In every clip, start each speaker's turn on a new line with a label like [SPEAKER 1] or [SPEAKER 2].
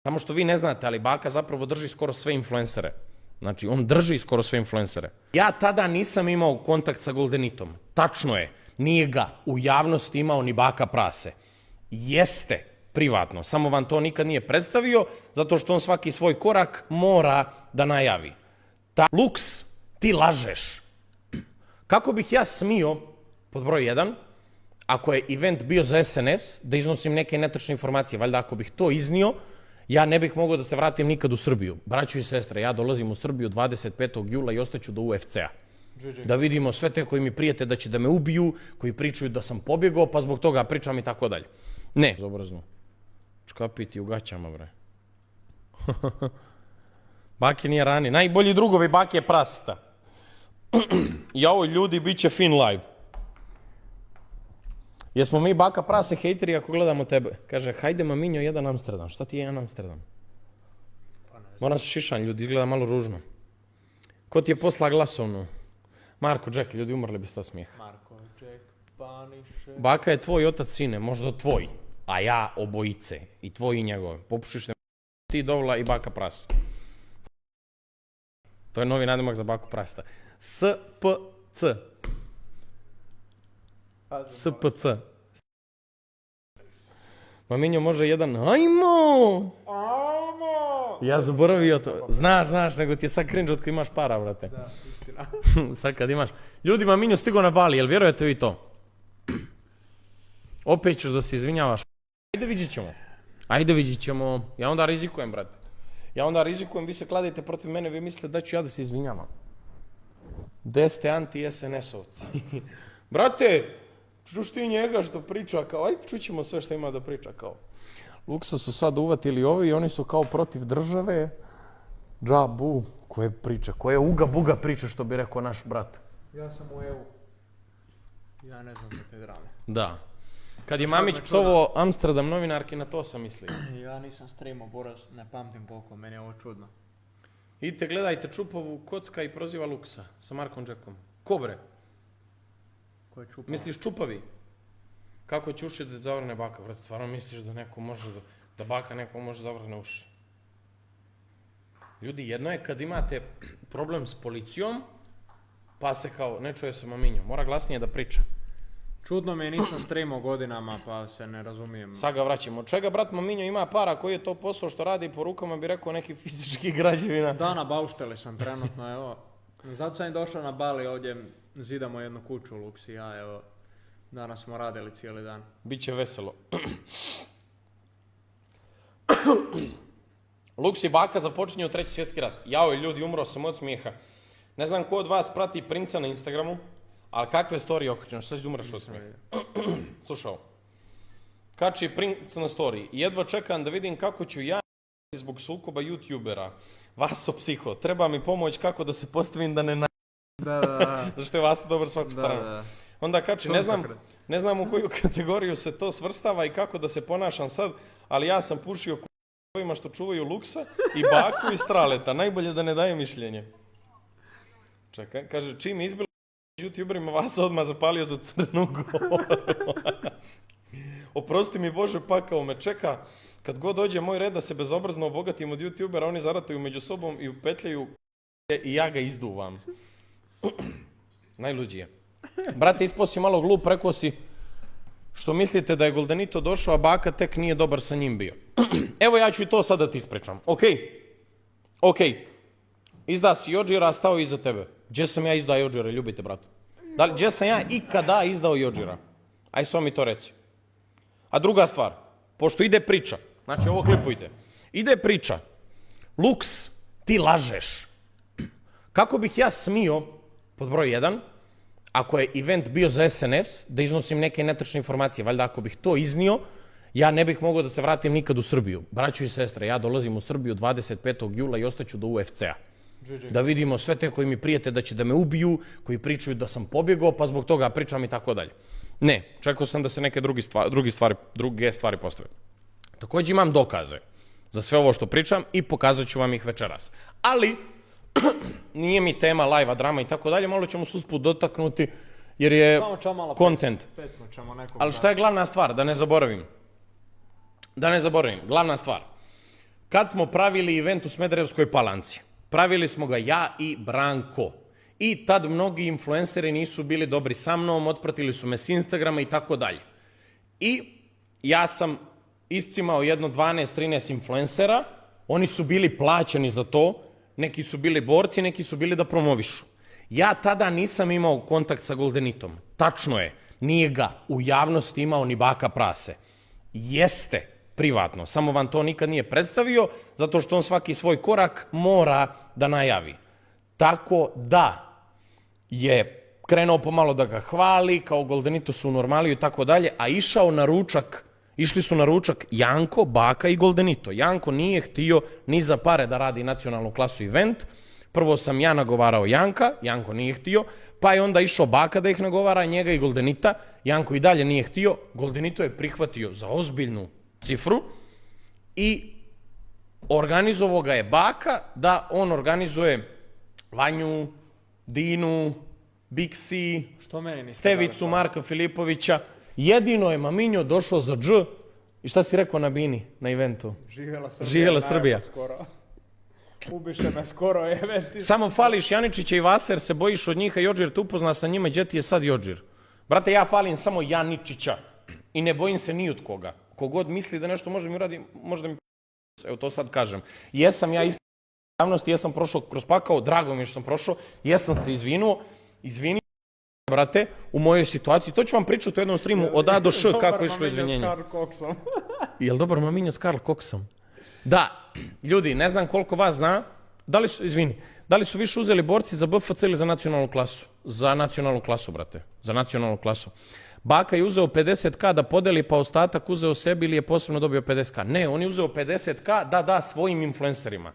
[SPEAKER 1] Samo što vi ne znate, ali baka zapravo drži skoro sve influencere. Znači, on drži skoro sve influencere. Ja tada nisam imao kontakt sa Goldenitom. Tačno je, nije ga u javnosti imao ni baka prase. Jeste privatno, samo vam to nikad nije predstavio, zato što on svaki svoj korak mora da najavi. Luks, ti lažeš. Kako bih ja smio, pod broj 1, ako je event bio za SNS, da iznosim neke netačne informacije? Valjda ako bih to iznio, ja ne bih mogao da se vratim nikad u Srbiju. Braćo i sestre, ja dolazim u Srbiju 25. jula i ostaću do UFC-a. Da vidimo sve te koji mi prijete da će da me ubiju, koji pričaju da sam pobjegao, pa zbog toga pričam i tako dalje. Ne. Zobrazno. Čkapiti u gaćama, bre. Bake nije rani. Najbolji drugovi bake je prasita. Jao, ljudi, bit će fin live. Jesmo mi baka prase hejteri ako gledamo tebe? Kaže, hajde maminjo, jedan Amsterdam. Šta ti je jedan Amsterdam? Moram se šišan, ljudi, izgleda malo ružno. Ko ti je posla glasovnu? Marko Jack, ljudi, umrli biste od smijeha.
[SPEAKER 2] Marko Jack, Paniše.
[SPEAKER 1] Baka je tvoj otac, sine, možda tvoj, a ja obojice. I tvoj i njegove. Popušiš ne ti dovla i baka prasa. To je novi nadimak za baku prasta. SPC. SPC. Maminjo može jedan, ajmo! Ja zaboravio to. Znaš, nego ti je sad cringe od kad imaš para, brate.
[SPEAKER 2] Da, istina.
[SPEAKER 1] Sad kad imaš. Ljudi, Maminjo stigo na Bali, jel vjerujete vi to? Opet ćeš da se izvinjavaš. Ajde vidjet ćemo. Ja onda rizikujem, brate. Vi se kladite protiv mene, vi mislite da ću ja da se izvinjavam. Gde ste anti-SNS-ovci? Brate, čuš ti njega što priča kao, ajde čućemo sve što ima da priča kao. Luksa su sad uvatili ovi i oni su kao protiv države. Džabu, koje priče, koje uga buga priče što bi rekao naš brat.
[SPEAKER 2] Ja sam u EU. Ja ne znam za te drame.
[SPEAKER 1] Da. Kad je Mamić psovao Amsterdam novinarki, na to sam mislio.
[SPEAKER 2] Ja nisam streamao, Boras, ne pamtim koliko, meni je ovo čudno.
[SPEAKER 1] Idite, gledajte Čupovu kocka i proziva Luksa sa Markom Jackom. Ko bre?
[SPEAKER 2] Ko je Čupava?
[SPEAKER 1] Misliš Čupavi? Kako će uši da zavrne baka, brate? Stvarno misliš da neko može da baka nekom može zavrne uši? Ljudi, jedno je kad imate problem s policijom, pa se kao, ne čuje se Maminjo, mora glasnije da priča.
[SPEAKER 2] Čudno mi je, nisam streamao godinama, pa se ne razumijem.
[SPEAKER 1] Sad ga vraćamo. Od čega brat Maminjo ima para, koji je to posao što radi po rukama, bi rekao neki fizički građevina?
[SPEAKER 2] Da, na baušteli sam trenutno, evo. Zato sam i došao na Bali, ovdje zidamo jednu kuću u Luksi, ja evo. Danas smo radili cijeli dan.
[SPEAKER 1] Biće veselo. Luks i baka započinju 3. svjetski rat. Jao, ljudi, umro sam od smijeha. Ne znam ko od vas prati Princa na Instagramu, ali kakve storije okačeno, šta ću umreš od smijeha? Slušao. Kači Princ na story. Jedva čekam da vidim kako ću ja zbog sukoba youtubera. Vaso psiho, treba mi pomoć kako da se postavim da ne
[SPEAKER 2] Da.
[SPEAKER 1] Zašto je Vaso dobar svaku stranu.
[SPEAKER 2] Da.
[SPEAKER 1] Onda kači, ne znam u koju kategoriju se to svrstava i kako da se ponašam sad, ali ja sam pušio ovima što čuvaju Luksa i baku i Straleta. Najbolje da ne daje mišljenje. Čekaj, kaže, čim je izbilo youtuberima, Vaso odmah zapalio za Crnu Goru. Oprosti mi Bože, pakao me čeka. Kad god dođe moj red da se bezobrazno obogatim od youtubera, oni zarataju među sobom i upetljaju i ja ga izduvam. Najluđi je. Brate, ispao si malo glup, rekao si što mislite da je Goldenito došao, a baka tek nije dobar sa njim bio. Evo ja ću i to sad da ti ispričam. Ok. Izda si Jodžira, stao iza tebe. Gdje sam ja izdao Jodžira, ljubite, brate? Gdje sam ja ikada izdao Jodžira? Aj, samo mi to reci. A druga stvar, pošto ide priča, znači ovo klipujte, ide priča, Luks, ti lažeš. Kako bih ja smio, pod broj 1, ako je event bio za SNS, da iznosim neke netačne informacije? Valjda ako bih to iznio, ja ne bih mogao da se vratim nikad u Srbiju. Braćo i sestre, ja dolazim u Srbiju 25. jula i ostaću do UFC-a. Da vidimo sve te koji mi prijete da će da me ubiju, koji pričaju da sam pobjegao, pa zbog toga pričam i tako dalje. Ne, čekao sam da se neke druge stvari postave. Također imam dokaze za sve ovo što pričam i pokazat ću vam ih večeras. Ali, nije mi tema live-a, drama i tako dalje, malo ćemo se usput dotaknuti jer je content. Ali šta je glavna stvar, da ne zaboravim? Glavna stvar. kad smo pravili event u Smederevskoj Palanci. Pravili smo ga ja i Branko. I tad mnogi influenceri nisu bili dobri sa mnom, otpratili su me s Instagrama i tako dalje. I ja sam iscimao jedno 12-13 influencera, oni su bili plaćeni za to, neki su bili borci, neki su bili da promovišu. Ja tada nisam imao kontakt sa Goldenitom. Tačno je, nije ga u javnosti imao ni baka prase. Jeste privatno, samo vam to nikad nije predstavio, zato što on svaki svoj korak mora da najavi. Tako da je krenuo pomalo da ga hvali, kao Goldenito su u normaliju i tako dalje, a išli su na ručak Janko, Baka i Goldenito. Janko nije htio ni za pare da radi nacionalnu klasu event. Prvo sam ja nagovarao Janka, Janko nije htio, pa je onda išao Baka da ih nagovara, njega i Goldenita. Janko i dalje nije htio, Goldenito je prihvatio za ozbiljnu cifru i organizovao ga je Baka da on organizuje Vanju, Dinu, Biksi,
[SPEAKER 2] Što meni niste
[SPEAKER 1] Stevicu,
[SPEAKER 2] dali?
[SPEAKER 1] Marka Filipovića. Jedino je Maminjo došao za dž. I šta si rekao na bini, na eventu?
[SPEAKER 2] Živjela Srbija.
[SPEAKER 1] Živjela Srbija.
[SPEAKER 2] Skoro. Ubiše me skoro eventi.
[SPEAKER 1] Samo fališ Janičića i Vasa jer se bojiš od njih, a Jođir te upozna sa njima, gdje ti je sad Jođir? Brate, ja falim samo Janičića i ne bojim se ni od koga. Kogod misli da nešto može mi uradi, možda mi evo to sad kažem. Jesam ja ispred javnosti, jesam prošao kroz pakao, drago mi je što sam prošao, jesam se izvinio, brate, u mojoj situaciji. To ću vam pričati u jednom streamu od A do Š kako je išlo izvinjenje. Jel dobar Maminjo s Karl Koksom? Da, ljudi, ne znam koliko vas zna, da li su više uzeli borci za BFC ili za nacionalnu klasu? Za nacionalnu klasu, brate, za nacionalnu klasu. Baka je uzeo 50k da podeli, pa ostatak uzeo sebi ili je posebno dobio 50k? Ne, on je uzeo 50k da da svojim influencerima.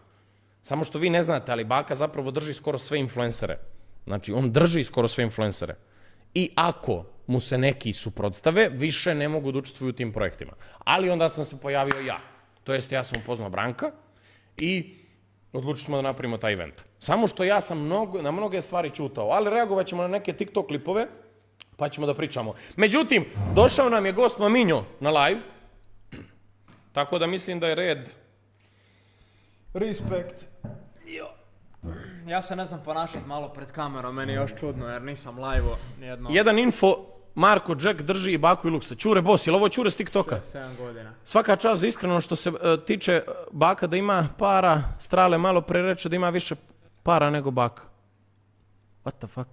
[SPEAKER 1] Samo što vi ne znate, ali Baka zapravo drži skoro sve influencere. Znači, on drži skoro sve influencere. I ako mu se neki suprotstave, više ne mogu da učestvuju u tim projektima. Ali onda sam se pojavio ja. To jest, ja sam upoznao Branka i odlučili smo da napravimo taj event. Samo što ja sam na mnoge stvari čutao, ali reagovat ćemo na neke TikTok klipove, pa ćemo da pričamo. Međutim, došao nam je gost Maminjo na live, tako da mislim da je red.
[SPEAKER 2] Respekt. Ja se ne znam ponašati malo pred kamerom, meni je još čudno jer nisam live-o nijedno.
[SPEAKER 1] Jedan info, Marko Jack drži i Baku i Luksa. Ćure boss, je li ovo Ćure s TikToka?
[SPEAKER 2] 7 godina.
[SPEAKER 1] Svaka čast za iskreno što se tiče Baka da ima para, Strale malo pre reče da ima više para nego Baka. What the fuck?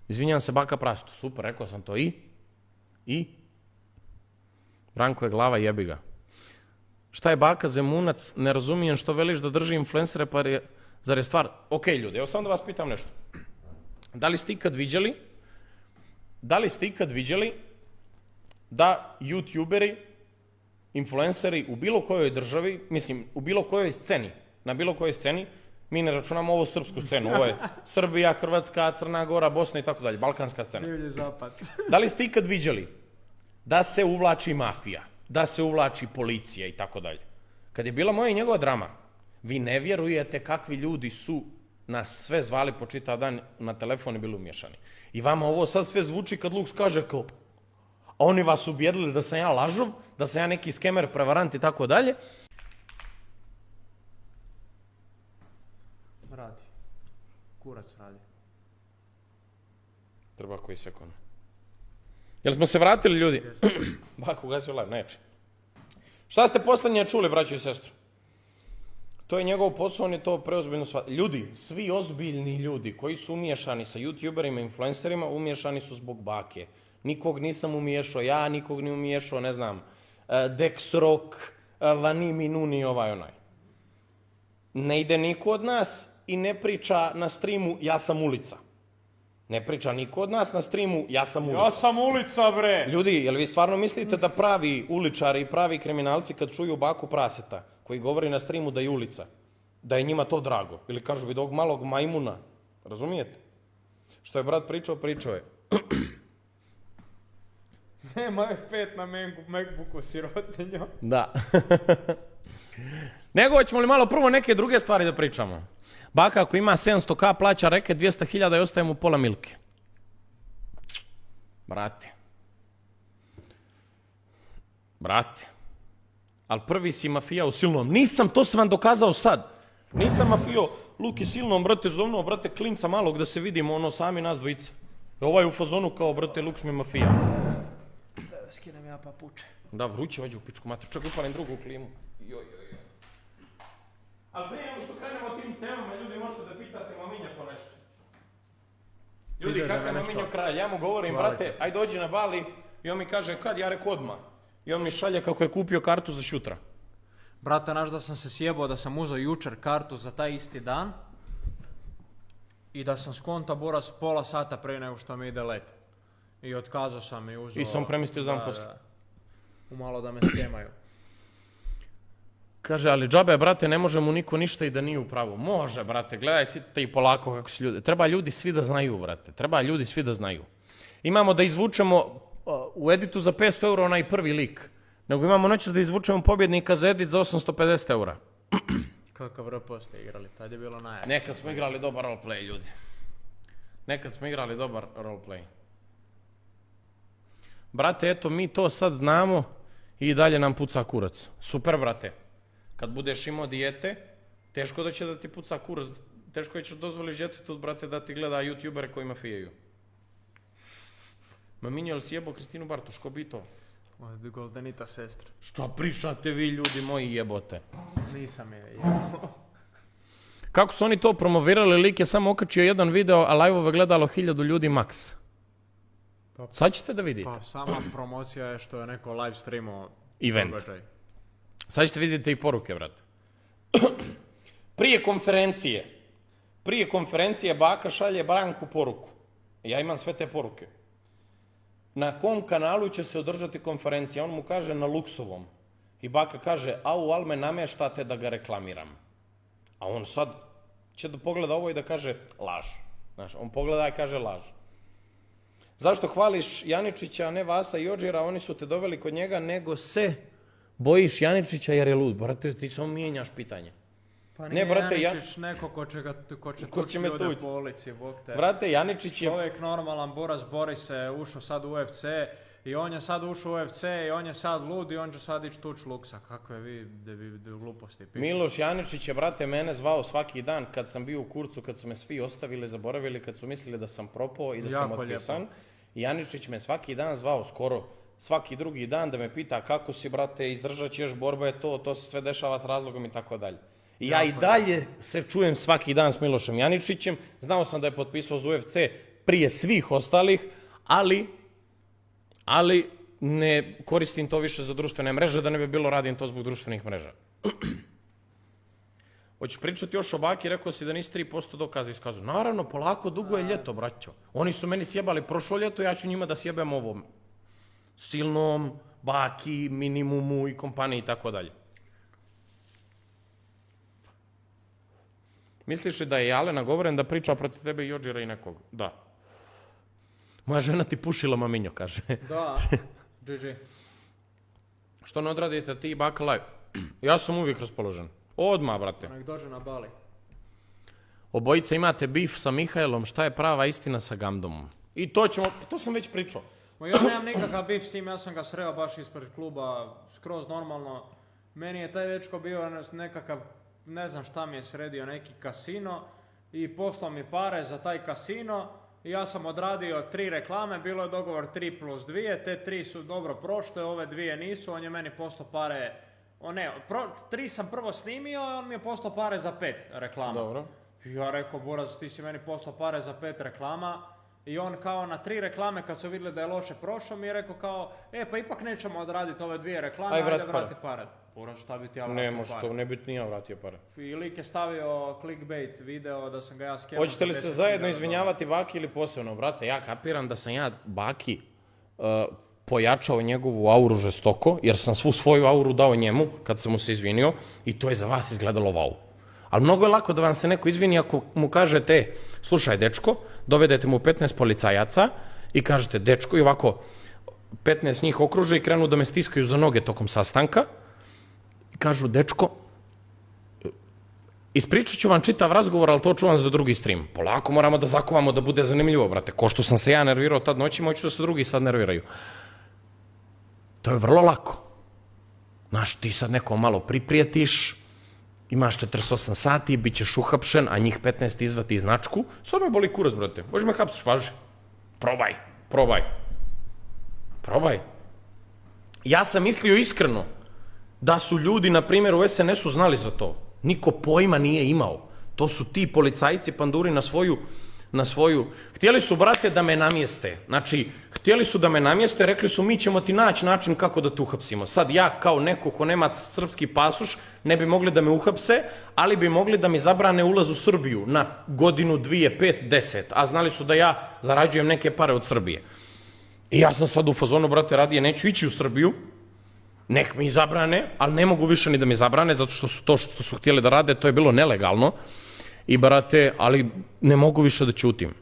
[SPEAKER 1] Izvinjam se Baka prastu, super, rekao sam to i? Branko je glava, jebi ga. Šta je Baka Zemunac, ne razumijem što veliš da drži influencere, pa zar je stvar... Ok, ljudi, evo samo da vas pitam nešto. Da li ste ikad viđali da youtuberi, influenceri u bilo kojoj državi, mislim, u bilo kojoj sceni, na bilo kojoj sceni, mi ne računamo ovo srpsku scenu, ovo je Srbija, Hrvatska, Crna Gora, Bosna i tako dalje, balkanska scena.
[SPEAKER 2] Divlji zapad.
[SPEAKER 1] Da li ste ikad viđali da se uvlači mafija, da se uvlači policija i tako dalje? Kad je bila moja i njegova drama, vi ne vjerujete kakvi ljudi su nas sve zvali po čitav dan na telefon i bili umješani. I vama ovo sad sve zvuči kad Lux kaže kao, a oni vas ubijedili da sam ja lažov, da sam ja neki skemer, prevarant i tako dalje.
[SPEAKER 2] Radi. Kurac radi.
[SPEAKER 1] Treba koji sekund. Jel smo se vratili, ljudi? Bako, ugasio live, neće. Šta ste poslednje čuli, braćo i sestro? To je njegov posao, on je to preozbiljno shvatio. Ljudi, svi ozbiljni ljudi koji su umiješani sa youtuberima, influencerima, umiješani su zbog Bake. Nikog nisam umiješao, ja nikog ne umiješao, ne znam, Dexrock, Vanimi, Nuni, ovaj, onaj. Ne ide niko od nas i ne priča na streamu ja sam ulica. Ne priča niko od nas na streamu ja sam ulica.
[SPEAKER 2] Ja sam ulica, bre!
[SPEAKER 1] Ljudi, jel vi stvarno mislite da pravi uličari i pravi kriminalci kad čuju Baku Praseta, koji govori na streamu da je ulica, da je njima to drago? Ili kažu vid ovog malog majmuna, razumijete? Što je brat pričao je.
[SPEAKER 2] Nema F5 na Macbooku, sirotinjo.
[SPEAKER 1] Da. Nego, hoćemo li malo prvo neke druge stvari da pričamo? Baka ako ima 700k plaća reke 200.000 i ostaje mu pola milke. Brate. Ali prvi si mafija u silnom. Nisam, to sam vam dokazao sad. Nisam mafio Luki silnom, brate, zovno, brate, klinca malog da se vidimo, ono, sami nas dvojica. Ovaj u fazonu kao, brate, Luks mi mafija.
[SPEAKER 2] Da skinem ja papuče.
[SPEAKER 1] Da, vruće vađe u pičku mater. Čak upalim drugu klimu. Joj. Ali prije nego što krenemo tim temama, ljudi, možete da pitate Maminja po nešto. Ljudi, kakav je Maminjo kralj? Ja mu govorim, brate, aj dođi na Bali. I on mi kaže, kad? Ja reko odmah. I on mi šalje kako je kupio kartu za šutra.
[SPEAKER 2] Brate, znaš da sam se sjebao da sam uzeo jučer kartu za taj isti dan i da sam skonta Buras pola sata prije nego što mi ide let. I otkazao sam i uzeo...
[SPEAKER 1] I sam premistio dan poslije.
[SPEAKER 2] Umalo da me skemaju.
[SPEAKER 1] Kaže, ali džabe, brate, ne može mu niko ništa i da nije u pravu. Može, brate, gledaj si i polako kako su ljudi. Treba ljudi svi da znaju, brate. Treba ljudi svi da znaju. Imamo da izvučemo u editu za 500 eura onaj prvi lik. Nego imamo noćas da izvučemo pobjednika za edit za 850 eura.
[SPEAKER 2] Kakav RP ste igrali, tad je bilo najjače.
[SPEAKER 1] Nekad smo igrali dobar roleplay, ljudi. Nekad smo igrali dobar roleplay. Brate, eto, mi to sad znamo i dalje nam puca kurac. Super, brate. Kad budeš imao dijete, teško da će da ti puca kurac. Teško je ćeš dozvoliš djetetu, brate, da ti gleda youtubere koji mafijaju. Maminjo, jel si jebo Kristinu Bartoš, ko bi to?
[SPEAKER 2] Od Goldenita sestra.
[SPEAKER 1] Šta pričate vi, ljudi moji, jebote?
[SPEAKER 2] Nisam je jebo.
[SPEAKER 1] Kako su oni to promovirali, lik je samo okačio jedan video, a live-ove gledalo 1000 ljudi maks. Sad ćete da vidite.
[SPEAKER 2] Pa sama promocija je što je neko live streamao
[SPEAKER 1] Event.
[SPEAKER 2] događaj.
[SPEAKER 1] Sad ćete vidjeti i poruke, brate. Prije konferencije baka šalje Branku poruku. Ja imam sve te poruke. Na kom kanalu će se održati konferencija? On mu kaže na Luksovom. I baka kaže, au, al me namještate da ga reklamiram. A on sad će da pogleda ovo i da kaže laž. Znaš, on pogleda i kaže laž. Zašto hvališ Janičića, a ne Vasa i Odžira? Oni su te doveli kod njega, nego se bojiš Janičića jer je lud. Brate, ti samo mijenjaš pitanje.
[SPEAKER 2] Pa nije
[SPEAKER 1] Ne, brate,
[SPEAKER 2] Janičić neko ko će
[SPEAKER 1] me
[SPEAKER 2] ljude
[SPEAKER 1] tući.
[SPEAKER 2] po ulici, bog te.
[SPEAKER 1] Brate, Janičić je...
[SPEAKER 2] Čovjek normalan, Buras bori se, ušao sad u UFC i on je sad ušao u UFC i on je sad lud i on će sad ići tuć Luksa. Kakve vi gluposti pišete?
[SPEAKER 1] Miloš Janičić je, brate, mene zvao svaki dan kad sam bio u kurcu, kad su me svi ostavili, zaboravili, kad su mislili da sam propao i da sam
[SPEAKER 2] Jako
[SPEAKER 1] otpisan.
[SPEAKER 2] lijepo.
[SPEAKER 1] I Janičić me svaki dan zvao, skoro svaki drugi dan, da me pita kako si, brate, izdržat ćeš, borba je to se sve dešava s razlogom i tako dalje. I ja i dalje se čujem svaki dan s Milošem Janičićem, znao sam da je potpisao za UFC prije svih ostalih, ali ne koristim to više za društvene mreže, da ne bi bilo radim to zbog društvenih mreža. Hoćeš pričati još o baki, rekao si da nisi 3% dokaza iskazao. Naravno, polako, dugo je ljeto, braćo. Oni su meni sjebali prošlo ljeto, ja ću njima da sjebem ovom silnom, baki, minimumu i kompaniji i tako dalje. Misliš li da je Jalena govoren da priča protiv tebe i Odžira i nekog? Da. Moja žena ti pušila, Maminjo, kaže.
[SPEAKER 2] Da, GG.
[SPEAKER 1] Što ne odradite ti i baka live? Ja sam uvijek raspoložen. Odmah, brate.
[SPEAKER 2] Nek dođe na Bali.
[SPEAKER 1] Obojica imate bif sa Mihajlom, šta je prava istina sa Gamdomom? I to sam već pričao.
[SPEAKER 2] Ma ja nemam nikakav bif s tim, ja sam ga sreo baš ispred kluba, skroz normalno. Meni je taj dečko bio nekakav, ne znam šta mi je sredio, neki kasino i poslao mi pare za taj kasino i ja sam odradio 3 reklame, bilo je dogovor 3+2, te 3 su dobro prošle, ove 2 nisu, on je meni poslao pare, 3 sam prvo snimio, a on mi je poslao pare za 5 reklama.
[SPEAKER 1] Dobro.
[SPEAKER 2] I ja rekao, Buraz, ti si meni poslao pare za 5 reklama. I on kao na 3 reklame kad su vidjeli da je loše prošao mi je rekao kao, pa ipak nećemo odraditi ove 2 reklame, ajde vrati pare. Buraz, šta bi ti ja vratio pare?
[SPEAKER 1] Ne, možda to ne bi ni ja vratio pare.
[SPEAKER 2] I lik je stavio clickbait video da sam ga ja skemao.
[SPEAKER 1] Hoćete li se zajedno izvinjavati baki ili posebno? Brate, ja kapiram da sam ja baki pojačao njegovu auru žestoko, jer sam svu svoju auru dao njemu kad sam mu se izvinio i to je za vas izgledalo wow. Ali mnogo je lako da vam se neko izvini ako mu kažete, slušaj dečko, dovedete mu 15 policajaca i kažete dečko i ovako 15 njih okruže i krenu da me stiskaju za noge tokom sastanka i kažu dečko, ispričat ću vam čitav razgovor, ali to čuvam za drugi stream. Polako moramo da zakovamo da bude zanimljivo, brate. Ko što sam se ja nervirao tad noći, moću da se drugi sad nerviraju. To je vrlo lako. Znaš, ti sad neko malo priprijetiš, imaš 48 sati, bit ćeš uhapšen, a njih 15 izvati značku. Sad me boli kurac, brate. Možeš me hapsiš, važi. Probaj. Ja sam mislio iskreno da su ljudi, na primjer, u SNS-u znali za to. Niko pojma nije imao. To su ti policajci panduri na svoju... Htjeli su, brate, da me namjeste. Znači, htjeli su da me namjeste, rekli su mi ćemo ti naći način kako da te uhapsimo. Sad ja kao neko ko nema srpski pasoš ne bi mogli da me uhapse, ali bi mogli da mi zabrane ulaz u Srbiju na godinu, 2, 5, 10. A znali su da ja zarađujem neke pare od Srbije. I ja sam sad u fazonu, brate, radije neću ići u Srbiju, nek mi zabrane, ali ne mogu više ni da mi zabrane, zato što su to što su htjeli da rade, to je bilo nelegalno. I, brate, ali ne mogu više da ćutim.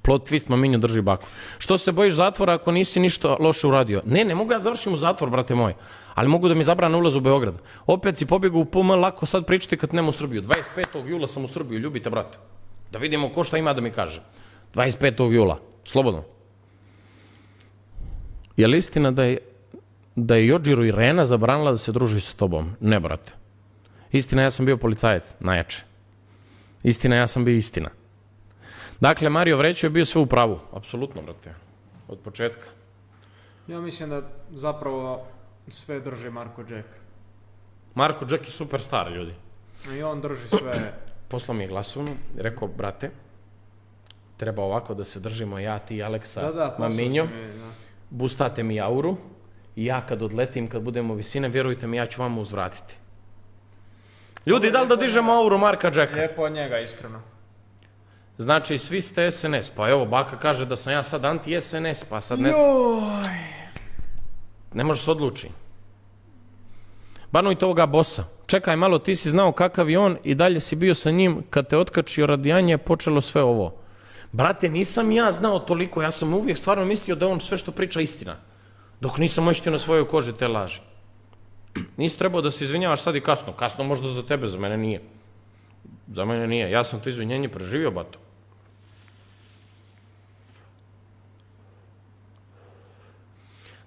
[SPEAKER 1] Plot twist, Maminjo drži baku. Što se bojiš zatvora ako nisi ništa loše uradio? Ne mogu ja završim u zatvor, brate moj, ali mogu da mi zabrane ulaz u Beograd. Opet si pobjegu u PM, lako sad pričati kad nema u Srbiju. 25. jula sam u Srbiju, ljubite, brate. Da vidimo ko šta ima da mi kaže. 25. jula, slobodno. Je li istina da je Jodžiru Irena zabranila da se druži sa tobom? Ne, brate. Istina, ja sam bio policajac, najjače. Istina, ja sam bio istina. Dakle, Mario Vrećo je bio sve u pravu. Apsolutno, brate. Od početka.
[SPEAKER 2] Ja mislim da zapravo sve drži Marko Jack.
[SPEAKER 1] Marko Jack je superstar, ljudi.
[SPEAKER 2] I on drži sve.
[SPEAKER 1] Poslao mi je glasovnu, rekao, brate, treba ovako da se držimo ja, ti, Aleksa, Maminjo. Bustate mi auru i ja kad odletim, kad budemo visine, vjerujte mi, ja ću vama uzvratiti. Ljudi, da li da dižemo auru Marka Jacka?
[SPEAKER 2] Lijepo od njega, iskreno.
[SPEAKER 1] Znači, svi ste SNS, pa evo, baka kaže da sam ja sad anti-SNS, pa sad ne znam. Ne može se odluči. Banujte ovoga bossa. Čekaj malo, ti si znao kakav je on i dalje si bio sa njim, kad te otkačio radijanje, počelo sve ovo. Brate, nisam ja znao toliko, ja sam uvijek stvarno mislio da on sve što priča istina. Dok nisam oštio na svojoj koži te laži. Nisi trebao da se izvinjavaš sad i kasno. Kasno možda za tebe, za mene nije. Za mene nije. Ja sam to izvinjenje preživio, bato.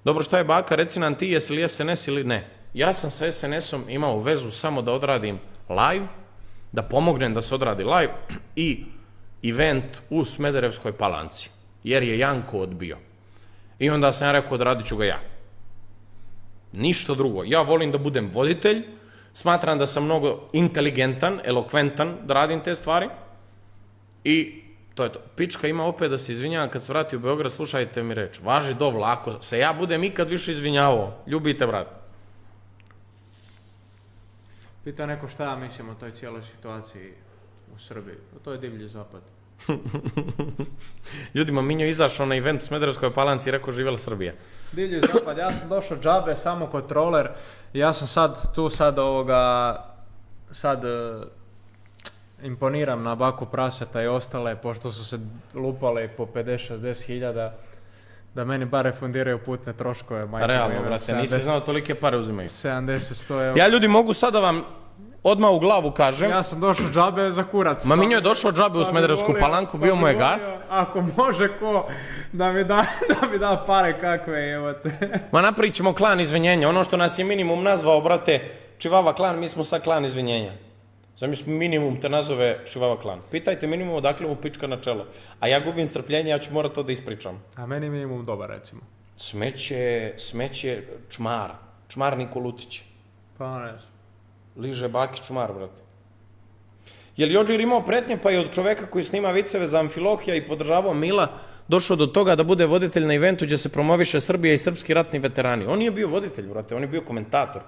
[SPEAKER 1] Dobro, šta je baka? Reci nam ti, jesi li SNS ili ne? Ja sam sa SNS-om imao vezu samo da odradim live, da pomognem da se odradi live i event u Smederevskoj Palanci. Jer je Janko odbio. I onda sam ja rekao da radit ću ga ja. Ništa drugo. Ja volim da budem voditelj, smatram da sam mnogo inteligentan, elokventan da radim te stvari i to je to. Pička ima opet da se izvinjava kad se vrati u Beograd, slušajte mi reč. Važi dovla, ako se ja budem ikad više izvinjavao, ljubite, brat.
[SPEAKER 2] Pita neko šta ja mislim o toj cijeloj situaciji u Srbiji. To je divlji zapad.
[SPEAKER 1] Ljudima, Minjo izašao na event u Smederevskoj Palanci i rekao živjela Srbija.
[SPEAKER 2] Divlji zapad, ja sam došao džabe, samo kontroler, ja sam sad imponiram na baku praseta i ostale, pošto su se lupale po 50-60 hiljada, da meni bar refundiraju putne troškove.
[SPEAKER 1] Realno, brate, nisi znao tolike pare uzimaju.
[SPEAKER 2] 70-100 eura.
[SPEAKER 1] Ja, ljudi, mogu sad da vam odmah u glavu kažem.
[SPEAKER 2] Ja sam došao džabe za kurac.
[SPEAKER 1] Minjo je došao džabe u Smederevsku Palanku, bio mu je gas.
[SPEAKER 2] Ako može ko da mi da pare kakve, evo te.
[SPEAKER 1] Ma napravit ćemo klan izvinjenja. Ono što nas je minimum nazvao, brate, Čivava klan, mi smo sad klan izvinjenja. Znači minimum te nazove Čivava klan. Pitajte minimum odakle mu pička na čelo. A ja gubim strpljenje, ja ću morati to da ispričam.
[SPEAKER 2] A meni minimum dobar, recimo.
[SPEAKER 1] Smeće čmar. Čmar Nikolutić.
[SPEAKER 2] Pa ne znam.
[SPEAKER 1] Liže baki čmar, brate. Je li Jodžir imao pretnje, pa i od čoveka koji snima viceve za Amfilohija i podržavao Mila, došao do toga da bude voditelj na eventu gdje se promoviše Srbija i srpski ratni veterani? On nije bio voditelj, brate, on je bio komentator.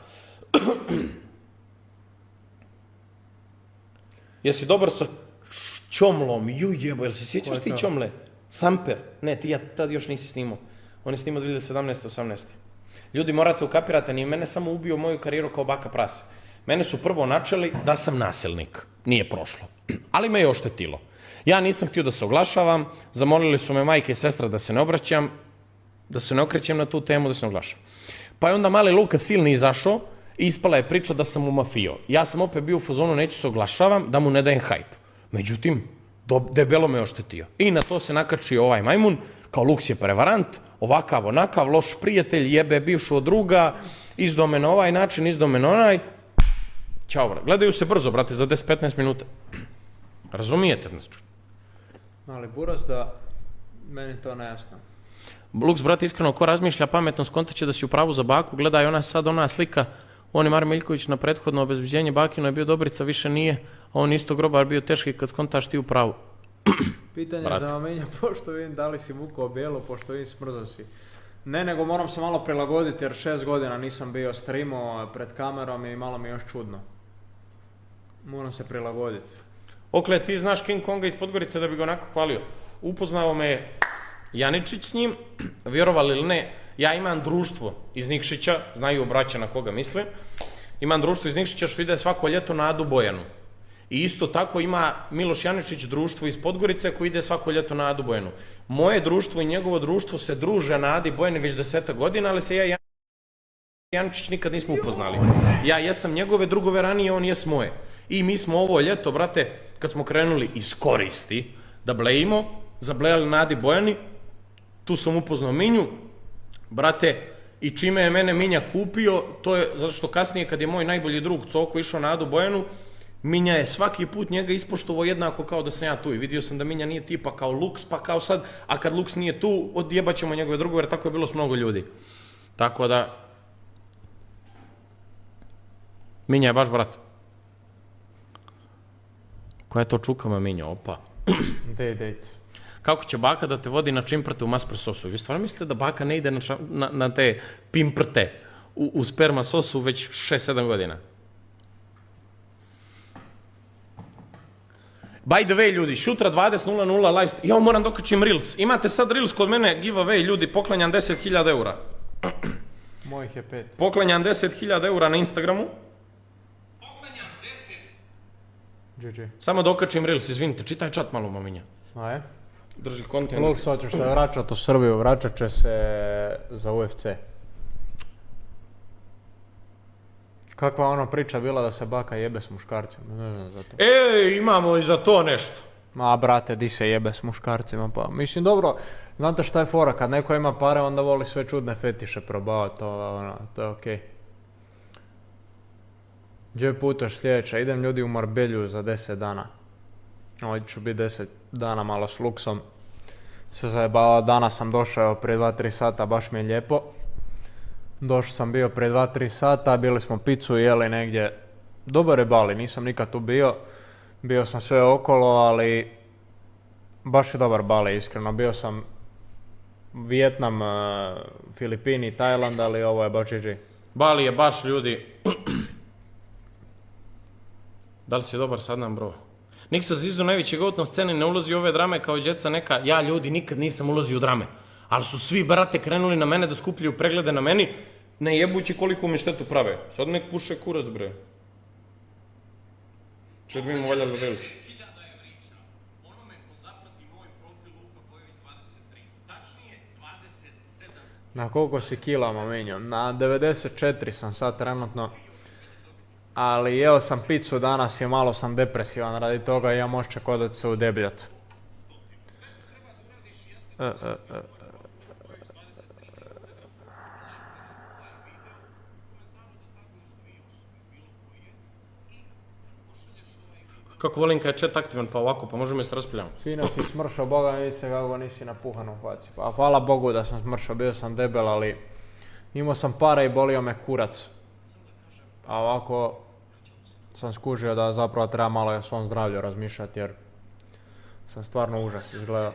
[SPEAKER 1] Jesi dobar sa Ćomlom? Ju jebo, jel se sjećaš ti Ćomle? Samper? Ne, ti tad još nisi snimao. On je snimao 2017-18. Ljudi, morate ukapirati, ni mene samo ubio moju karijeru kao baka prase. Mene su prvo načeli da sam nasilnik. Nije prošlo. Ali me je oštetilo. Ja nisam htio da se oglašavam, zamolili su me majke i sestra da se ne obraćam, da se ne okrećem na tu temu, da se ne oglašam. Pa je onda mali Luka silni izašao i ispala je priča da sam mu mafio. Ja sam opet bio u fazonu, neću se oglašavam, da mu ne dajem hajp. Međutim, debelo me oštetio. I na to se nakačio ovaj majmun, Kao Luks je prevarant, ovakav, onakav, loš prijatelj, jebe bivšu od druga, izdome na ovaj način, izdome na onaj. Ćao, brate. Gledaju se brzo, brate, za 10-15 minuta. Razumijete?
[SPEAKER 2] Ali buraz da, meni to nejasno.
[SPEAKER 1] Luks, brate, iskreno, ko razmišlja pametno, skontaće da si u pravu za baku, gledaj ona slika, on je Mar Miljković na prethodno obezbeđenje bakino je bio Dobrica, više nije, a on isto grobar bio teški kad skontaš ti u pravu.
[SPEAKER 2] Pitanje
[SPEAKER 1] Brate.
[SPEAKER 2] za Mamenja, pošto vidim da li si vukao bijelo, pošto vidim smrzao si. Ne, nego moram se malo prilagoditi jer 6 godina nisam bio streamao pred kamerom i malo mi je još čudno. Moram se prilagoditi.
[SPEAKER 1] Okle, ti znaš King Konga iz Podgorice da bi ga onako hvalio. Upoznao me Janičić s njim, vjerovali ili ne, ja imam društvo iz Nikšića, znaju braća na koga mislim, imam društvo iz Nikšića što ide svako ljeto na Adu Bojanu. I isto tako ima Miloš Janičić društvo iz Podgorice koji ide svako ljeto na Adu Bojanu. Moje društvo i njegovo društvo se druže na Adi Bojani već 10 godina, ali se ja i Janičić nikad nismo upoznali. Ja jesam njegove drugove ranije, on jes moje. I mi smo ovo ljeto, brate, kad smo krenuli iz koristi da blejimo, zablejali na Adi Bojani, tu sam upoznao Minju, brate, i čime je mene Minja kupio, to je zato što kasnije kad je moj najbolji drug Coko išao na Adu Bojanu, Minja je svaki put njega ispoštovao jednako kao da sam ja tu i vidio sam da Minja nije tipa kao Luks, pa kao sad, a kad Luks nije tu, odjebat ćemo njegove drugove, jer tako je bilo s mnogo ljudi. Tako da, Minja je baš brat. Koja je to čukama Minja, opa.
[SPEAKER 2] Dejt.
[SPEAKER 1] Kako će baka da te vodi na čimprte u maspre sosu? Vi stvarno mislite da baka ne ide na te pimprte u sperma sosu već 6-7 godina? By the way, ljudi, šutra 20.00 live... Ja moram dokačim Reels. Imate sad Reels kod mene, giveaway, ljudi, poklanjam 10.000 eura.
[SPEAKER 2] Mojih je 5.
[SPEAKER 1] Poklanjam 10.000 eura na Instagramu.
[SPEAKER 2] GG.
[SPEAKER 1] Samo dokačim Reels, izvinite, čitaj chat malo, maminja.
[SPEAKER 2] A je?
[SPEAKER 1] Drži kontent.
[SPEAKER 2] Luks, hoćeš se vraćat u Srbiju, vraćat će se za UFC. Kakva ona priča bila da se baka jebe s muškarcima, ne znam za to.
[SPEAKER 1] Imamo i za to nešto.
[SPEAKER 2] Ma brate, di se jebe s muškarcima, pa mislim dobro, znate šta je fora, kad neko ima pare onda voli sve čudne fetiše probavati, to je okej. Gdje putaš sljedeća, idem ljudi u Marbelju za 10 dana. Ovdje ću biti 10 dana malo s Luksom. Sve zajebala, danas sam došao prije 2-3 sata, baš mi je lijepo. Došao sam bio prije 2-3 sata, bili smo picu jeli negdje. Dobar je Bali, nisam nikad tu bio. Bio sam sve okolo, ali baš je dobar Bali, iskreno. Bio sam Vijetnam, Filipini, Tajland, ali ovo je baš GG.
[SPEAKER 1] Bali je baš, ljudi... Da li si dobar sad nam, bro? Niksa Zizu, najveći gout na sceni, ne ulazi u ove drame kao djeca neka. Ja, ljudi, nikad nisam ulazio u drame. Ali su svi, brate, krenuli na mene da skupljaju preglede na meni, ne jebući koliko mi štetu prave. Sad nek puše kurac, bre. Čer bi mu valjali Reels.
[SPEAKER 2] Na koliko si kila, mamenjo? Na 94 sam sad trenutno. Ali jeo sam picu danas i malo sam depresivan radi toga i imam osjećaj kao da ću se udebljati.
[SPEAKER 1] Kako volim kad je chat aktivan, pa ovako, pa možemo i se raspravljamo.
[SPEAKER 2] Fino si smršao, Boga mi vidite kako nisi napuhan u faci. Pa hvala Bogu da sam smršao, bio sam debel, ali imao sam para i bolio me kurac. A ovako sam skužio da zapravo treba malo o svom zdravlju razmišljati jer sam stvarno užas izgledao.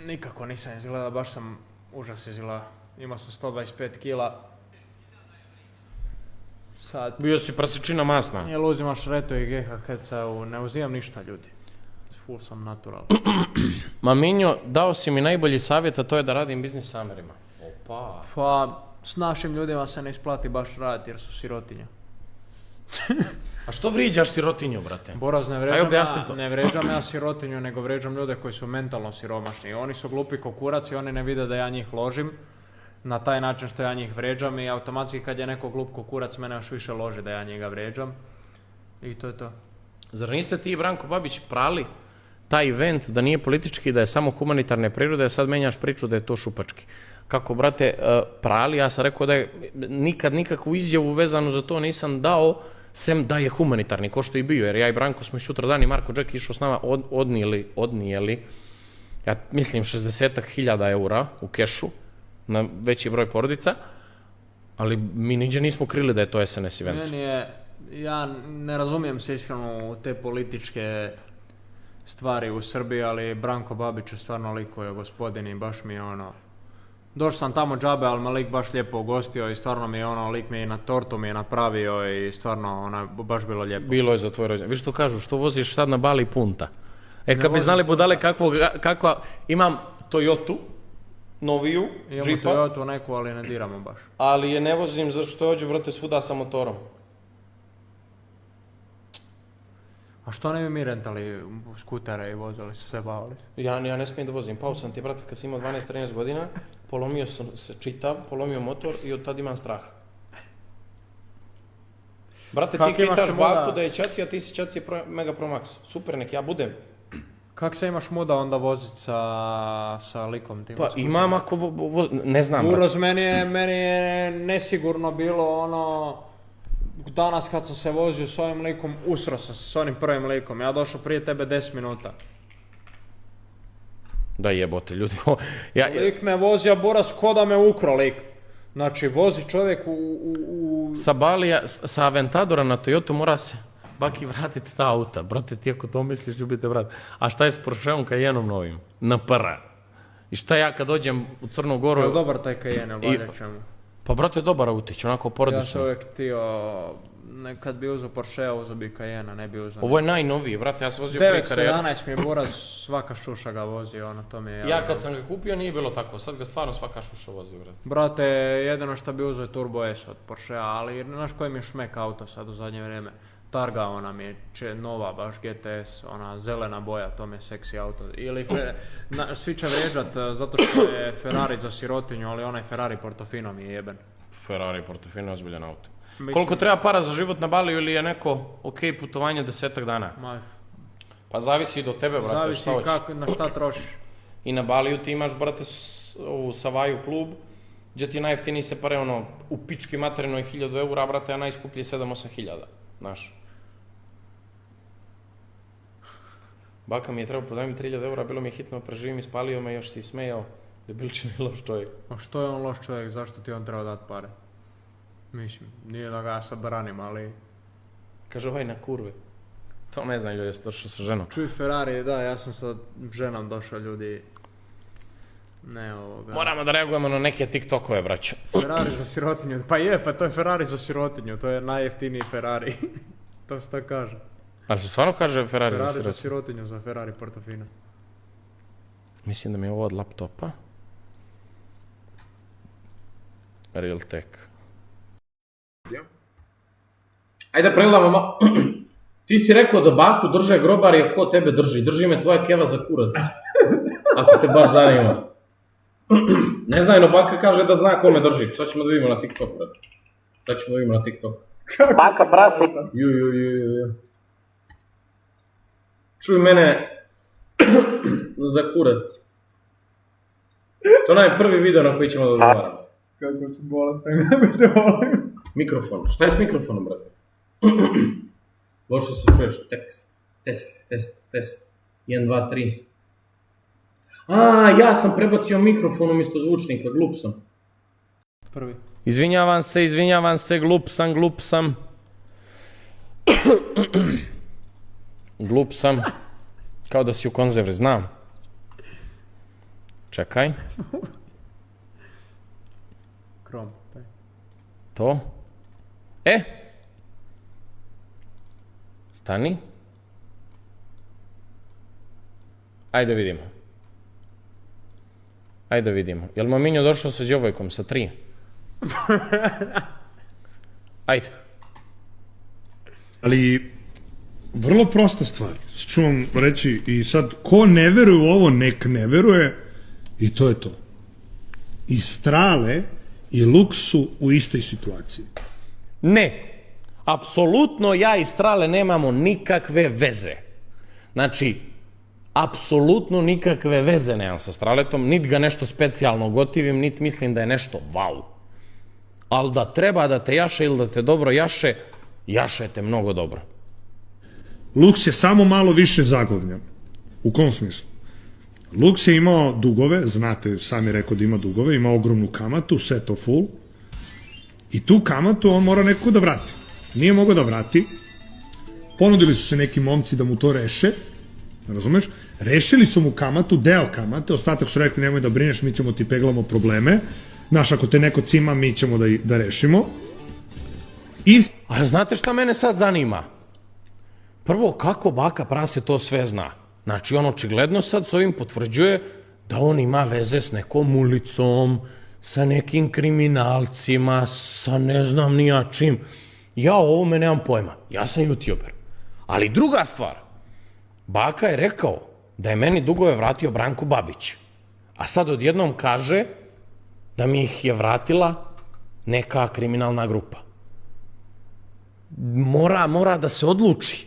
[SPEAKER 2] Nikako nisam izgledao, baš sam užas izgledao. Imao sam 125 kila. Sad...
[SPEAKER 1] Bio si prasečina masna.
[SPEAKER 2] Jel uzimaš reto i GHC-u, ne uzimam ništa ljudi. Full sam natural.
[SPEAKER 1] Maminjo, dao si mi najbolji savjet, a to je da radim biznis s Amerima. Opa.
[SPEAKER 2] Pa, s našim ljudima se ne isplati baš raditi jer su sirotinja.
[SPEAKER 1] A što vriđaš sirotinju, brate?
[SPEAKER 2] Boraz, ne vređam ja sirotinju, nego vređam ljude koji su mentalno siromašni. Oni su glupi ko kurac i oni ne vide da ja njih ložim. Na taj način što ja njih vređam i automatski kad je neko glup ko kurac mene još više loži da ja njega vređam. I to je to.
[SPEAKER 1] Zar niste ti i Branko Babić prali taj event da nije politički, da je samo humanitarne prirode, a sad menjaš priču da je to šupački. Kako, brate, prali, ja sam rekao da je nikad nikakvu izjavu vezanu za to nisam dao, sem da je humanitarni, ko što i bio, jer ja i Branko smo sutra dan i Marko Džek išao s nama, odnijeli, ja mislim 60.000 eura u kešu na veći broj porodica, ali mi niđe nismo krili da je to SNS event.
[SPEAKER 2] Ja ne razumijem se iskreno u te političke stvari u Srbiji, ali Branko Babić je stvarno likuje gospodin i baš mi je ono... Došao sam tamo džabe, ali me lik baš lijepo ugostio i stvarno mi je ono, lik mi je na tortu mi je napravio i stvarno baš bilo lijepo.
[SPEAKER 1] Bilo je za tvoj rođendan. Vi što kažu, što voziš sad na Bali punta? Kad bi znali budale kakva... Imam Toyotu, noviju,
[SPEAKER 2] Imamo
[SPEAKER 1] džipa.
[SPEAKER 2] Toyotu neku, ali ne diramo baš.
[SPEAKER 1] Ali je ne vozim zašto hođu, brate, svuda sa motorom.
[SPEAKER 2] A što ne bi mi rentali skutere i vozili se, sve bavili se?
[SPEAKER 1] Ja ne smijem da vozim. Pao sam ti, brate, kad sam imao 12-13 godina, polomio sam se čitav, polomio motor i od tad imam strah. Brate, ti hitaš baku da je čaci, a ti si čaci Mega Pro Max. Super, nek ja budem.
[SPEAKER 2] Kak se imaš muda onda vozit sa likom tim?
[SPEAKER 1] Pa imam ako ne znam, brate.
[SPEAKER 2] Uroz, meni je nesigurno bilo ono... Danas kad sam se vozio s ovim likom, usro sam se s onim prvim likom. Ja došao prije tebe 10 minuta.
[SPEAKER 1] Da jebote, ljudi.
[SPEAKER 2] Lik me vozio, buras, ko da me ukro lik. Znači, vozi čovjek
[SPEAKER 1] Sa Balija, sa Aventadora na Toyotu mora se baki vratiti ta auta. Brate, ti ako to misliš, ljubite brat. A šta je s Porscheom Cayenneom novim? Na para. I šta ja kad dođem u Crnu Goru...
[SPEAKER 2] Je dobar taj Cayenne, valja čemu.
[SPEAKER 1] Pa brate, dobar autić, onako porodično.
[SPEAKER 2] Ja sam uvijek htio, kad bi uzeo Porschea, uzeo bi Cayenne, ne bi uzeo...
[SPEAKER 1] Ovo je najnoviji, brate, ja sam vozio prije karijeru.
[SPEAKER 2] 911 mi je buraz, svaka šuša ga vozi, ono, to mi je...
[SPEAKER 1] Ja kad sam ga kupio nije bilo tako, sad ga stvarno svaka šuša vozi, brate.
[SPEAKER 2] Brate, jedino što bi uzeo je Turbo S od Porschea, ali znaš koji mi je šmek auto sad u zadnje vrijeme? Targa, ona mi je nova, baš GTS, ona zelena boja, to mi je seksi auto. Ili, svi će vrijeđat zato što je Ferrari za sirotinju, ali onaj Ferrari Portofino mi je jeben.
[SPEAKER 1] Ferrari Portofino je ozbiljan auto. Koliko treba para za život na Baliju ili je neko putovanje 10 dana? Pa zavisi do tebe, brate,
[SPEAKER 2] zavisi
[SPEAKER 1] šta hoćeš.
[SPEAKER 2] Na šta trošiš.
[SPEAKER 1] I na Baliju ti imaš, brate, ovu Savaju klub, gdje ti najjeftiniji se pare, ono, u pički materinoj 1000 eura, brate, a najskuplji 7-8 hiljada, znaš. Baka mi je trebao podaj mi 3000 eura, bilo mi je hitno, preživim i spalio me, još si i smejao. Debilčin je loš čovjek.
[SPEAKER 2] A što je on loš čovjek, zašto ti on treba dati pare? Mislim, nije da ga ja sad branim, ali...
[SPEAKER 1] Kaže ovaj na kurve. To ne znam, ljudi, jesi došao sa ženom.
[SPEAKER 2] Čuj Ferrari, da, ja sam sa ženom došao, ljudi... Ne ovoga...
[SPEAKER 1] Moramo da reagujemo na neke TikTokove, braćo.
[SPEAKER 2] Ferrari za sirotinju, pa je, pa to je Ferrari za sirotinju, to je najjeftiniji Ferrari. To se tako kaže.
[SPEAKER 1] Ali se stvarno kaže Ferrari za sirotinju?
[SPEAKER 2] Ferrari za sirotinju, za Ferrari Portofino.
[SPEAKER 1] Mislim da mi je ovo od laptopa. Realtek. Ajde da pregledamo Ti si rekao da baku drže grobari, a ko tebe drži? Drži me tvoja keva za kurac. Ako te baš zanima. Ne znaju, no baka kaže da zna ko me drži. Sad ćemo da vidimo na TikToku, brate. Sad ćemo da vidimo na TikToku.
[SPEAKER 3] Baka prasi.
[SPEAKER 1] Ju. Čuj mene za kurac. To je prvi video na koji ćemo da odgovaramo.
[SPEAKER 2] Kako su bolestni, ne bi te volim.
[SPEAKER 1] Mikrofon. Šta je s mikrofonom, brate? Loše se čuješ. Test. 1, 2, 3. Ja sam prebacio mikrofon umjesto zvučnika, glup sam.
[SPEAKER 2] Prvi.
[SPEAKER 1] Izvinjavam se, glup sam. Glup sam. Kao da si u konzervi, znam. Čekaj.
[SPEAKER 2] Krom, taj.
[SPEAKER 1] To. Stani. Ajde vidimo. Jel Maminjo došao sa djevojkom, sa 3? Ajde.
[SPEAKER 4] Ali, vrlo prosta stvar. Ću vam reći i sad, ko ne veruje u ovo, nek ne veruje i to je to. I Strale i Lux su u istoj situaciji.
[SPEAKER 1] Ne. Apsolutno ja i Strale nemamo nikakve veze. Znači, Apsolutno nikakve veze nemam sa Straletom, niti ga nešto specijalno gotivim, niti mislim da je nešto vau. Ali da treba da te jaše ili da te dobro jaše, jašete mnogo dobro.
[SPEAKER 4] Luks je samo malo više zagovnjan. U kom smislu? Luks je imao dugove, znate, sam je rekao da ima dugove, ima ogromnu kamatu, sve to full. I tu kamatu on mora nekako da vrati. Nije mogao da vrati. Ponudili su se neki momci da mu to reše. Razumeš? Rešili su mu kamatu, deo kamate, ostatak su rekli nemoj da brineš, mi ćemo ti peglamo probleme. Znaš, ako te neko cima, mi ćemo da rešimo.
[SPEAKER 1] A znate šta mene sad zanima? Prvo, kako baka prase to sve zna? Znači, on očigledno sad s ovim potvrđuje da on ima veze s nekom ulicom, sa nekim kriminalcima, sa ne znam ni ja čim. Ja o ovome nemam pojma. Ja sam youtuber. Ali druga stvar, baka je rekao da je meni dugove vratio Branko Babić. A sad odjednom kaže da mi ih je vratila neka kriminalna grupa. Mora da se odluči.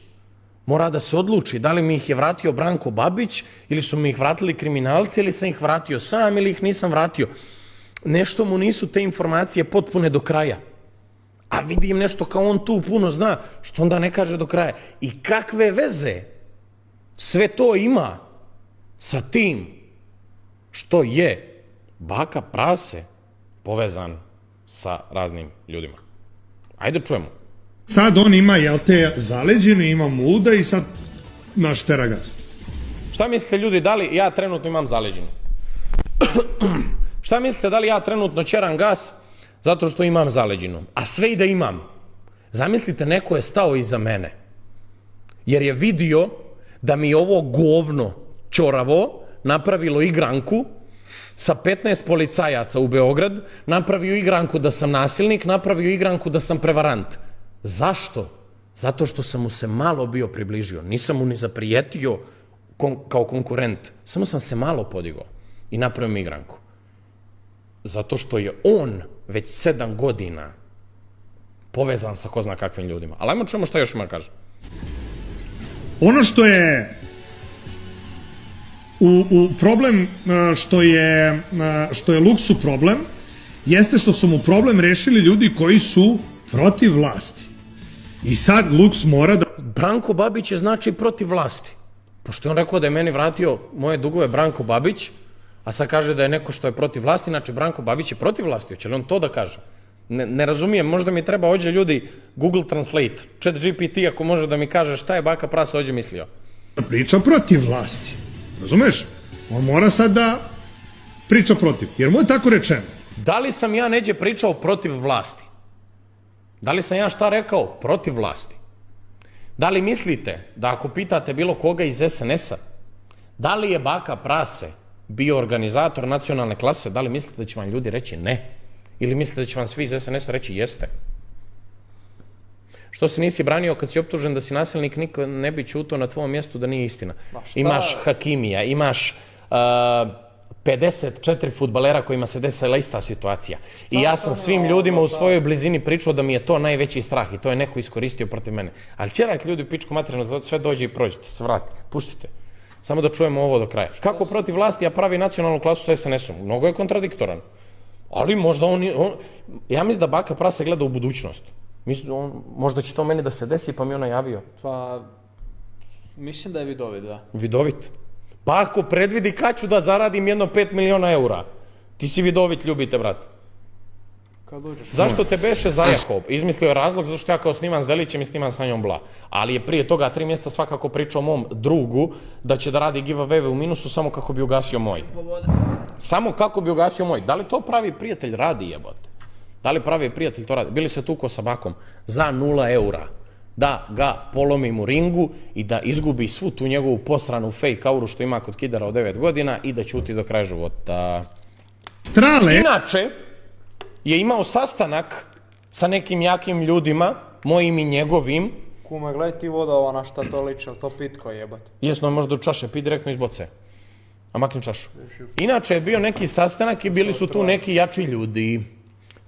[SPEAKER 1] Mora da se odluči da li mi ih je vratio Branko Babić ili su mi ih vratili kriminalci ili sam ih vratio sam ili ih nisam vratio. Nešto mu nisu te informacije potpune do kraja. A vidim nešto kao on tu puno zna, što onda ne kaže do kraja. I kakve veze sve to ima sa tim što je baka prase povezan sa raznim ljudima. Ajde čujemo.
[SPEAKER 4] Sad on ima, jel te, zaleđenu, ima muda i sad naš tera gas.
[SPEAKER 1] Šta mislite ljudi, da li ja trenutno imam zaleđenu? Šta mislite da li ja trenutno ćeram gas zato što imam zaleđenu? A sve i da imam. Zamislite, neko je stao iza mene. Jer je vidio da mi ovo govno ćoravo napravilo igranku sa 15 policajaca u Beograd, napravio igranku da sam nasilnik, napravio igranku da sam prevarant. Zašto? Zato što sam mu se malo bio približio. Nisam mu ni zaprijetio kao konkurent. Samo sam se malo podigao i napravio mi igranku. Zato što je on već 7 godina povezan sa ko zna kakvim ljudima. Ali ajmo čujemo šta još ima kaže.
[SPEAKER 4] Ono što je u problem što je Luksu problem jeste što su mu problem rešili ljudi koji su protiv vlasti. I sad Luks mora da...
[SPEAKER 1] Branko Babić je znači protiv vlasti. Pošto je on rekao da je meni vratio moje dugove Branko Babić, a sad kaže da je neko što je protiv vlasti, znači Branko Babić je protiv vlasti. Hoće li on to da kaže? Ne razumijem, možda mi treba ođe ljudi Google Translate, Chat GPT ako može da mi kaže šta je baka prasa ođe mislio.
[SPEAKER 4] Priča protiv vlasti. Razumeš? On mora sad da priča protiv. Jer mu je tako rečeno.
[SPEAKER 1] Da li sam ja neđe pričao protiv vlasti? Da li sam ja šta rekao protiv vlasti? Da li mislite da ako pitate bilo koga iz SNS-a, da li je baka prase bio organizator nacionalne klase, da li mislite da će vam ljudi reći ne? Ili mislite da će vam svi iz SNS-a reći jeste? Što se nisi branio kad si optužen da si nasilnik, niko ne bi ćutao na tvom mjestu da nije istina. Imaš Hakimija, imaš 54 fudbalera kojima se desila ista situacija. I ja sam svim ljudima u svojoj blizini pričao da mi je to najveći strah i to je neko iskoristio protiv mene. Ali ćerajte ljudi u pičku materinu, da sve dođe i prođete, se vrati, puštite. Samo da čujemo ovo do kraja. Kako protiv vlasti, a pravi nacionalnu klasu sa SNS-om? Mnogo je kontradiktoran. Ali možda ja mislim da baka prase gleda u budućnost. Možda će to meni da se desi, pa mi on najavio.
[SPEAKER 2] Pa, mislim da je vidovit, da.
[SPEAKER 1] Vidovit? Pa ako predvidi kad ću da zaradim jedno 5 miliona eura, ti si vidovit, ljubite, brate. Zašto te beše zajahao? Izmislio je razlog zato što ja kao snimam s Delićem i snimam sa njom bla. Ali je prije toga 3 mjeseca svakako pričao mom drugu da će da radi giveaway u minusu samo kako bi ugasio moj. Samo kako bi ugasio moj. Da li to pravi prijatelj radi, jebote? Da li pravi prijatelj to radi? Bili se tuko sa bakom za 0 eura da ga polomim u ringu i da izgubi svu tu njegovu postranu fake auru što ima kod kidara od 9 godina i da ćuti do kraja života. Inače, je imao sastanak sa nekim jakim ljudima, mojim i njegovim.
[SPEAKER 2] Kume, gledaj ti voda ova na šta to liči, ali to pitko jebate.
[SPEAKER 1] Jesno, možda u čaše, pi direktno iz boce. A makni čašu. Inače je bio neki sastanak i bili su tu neki jači ljudi.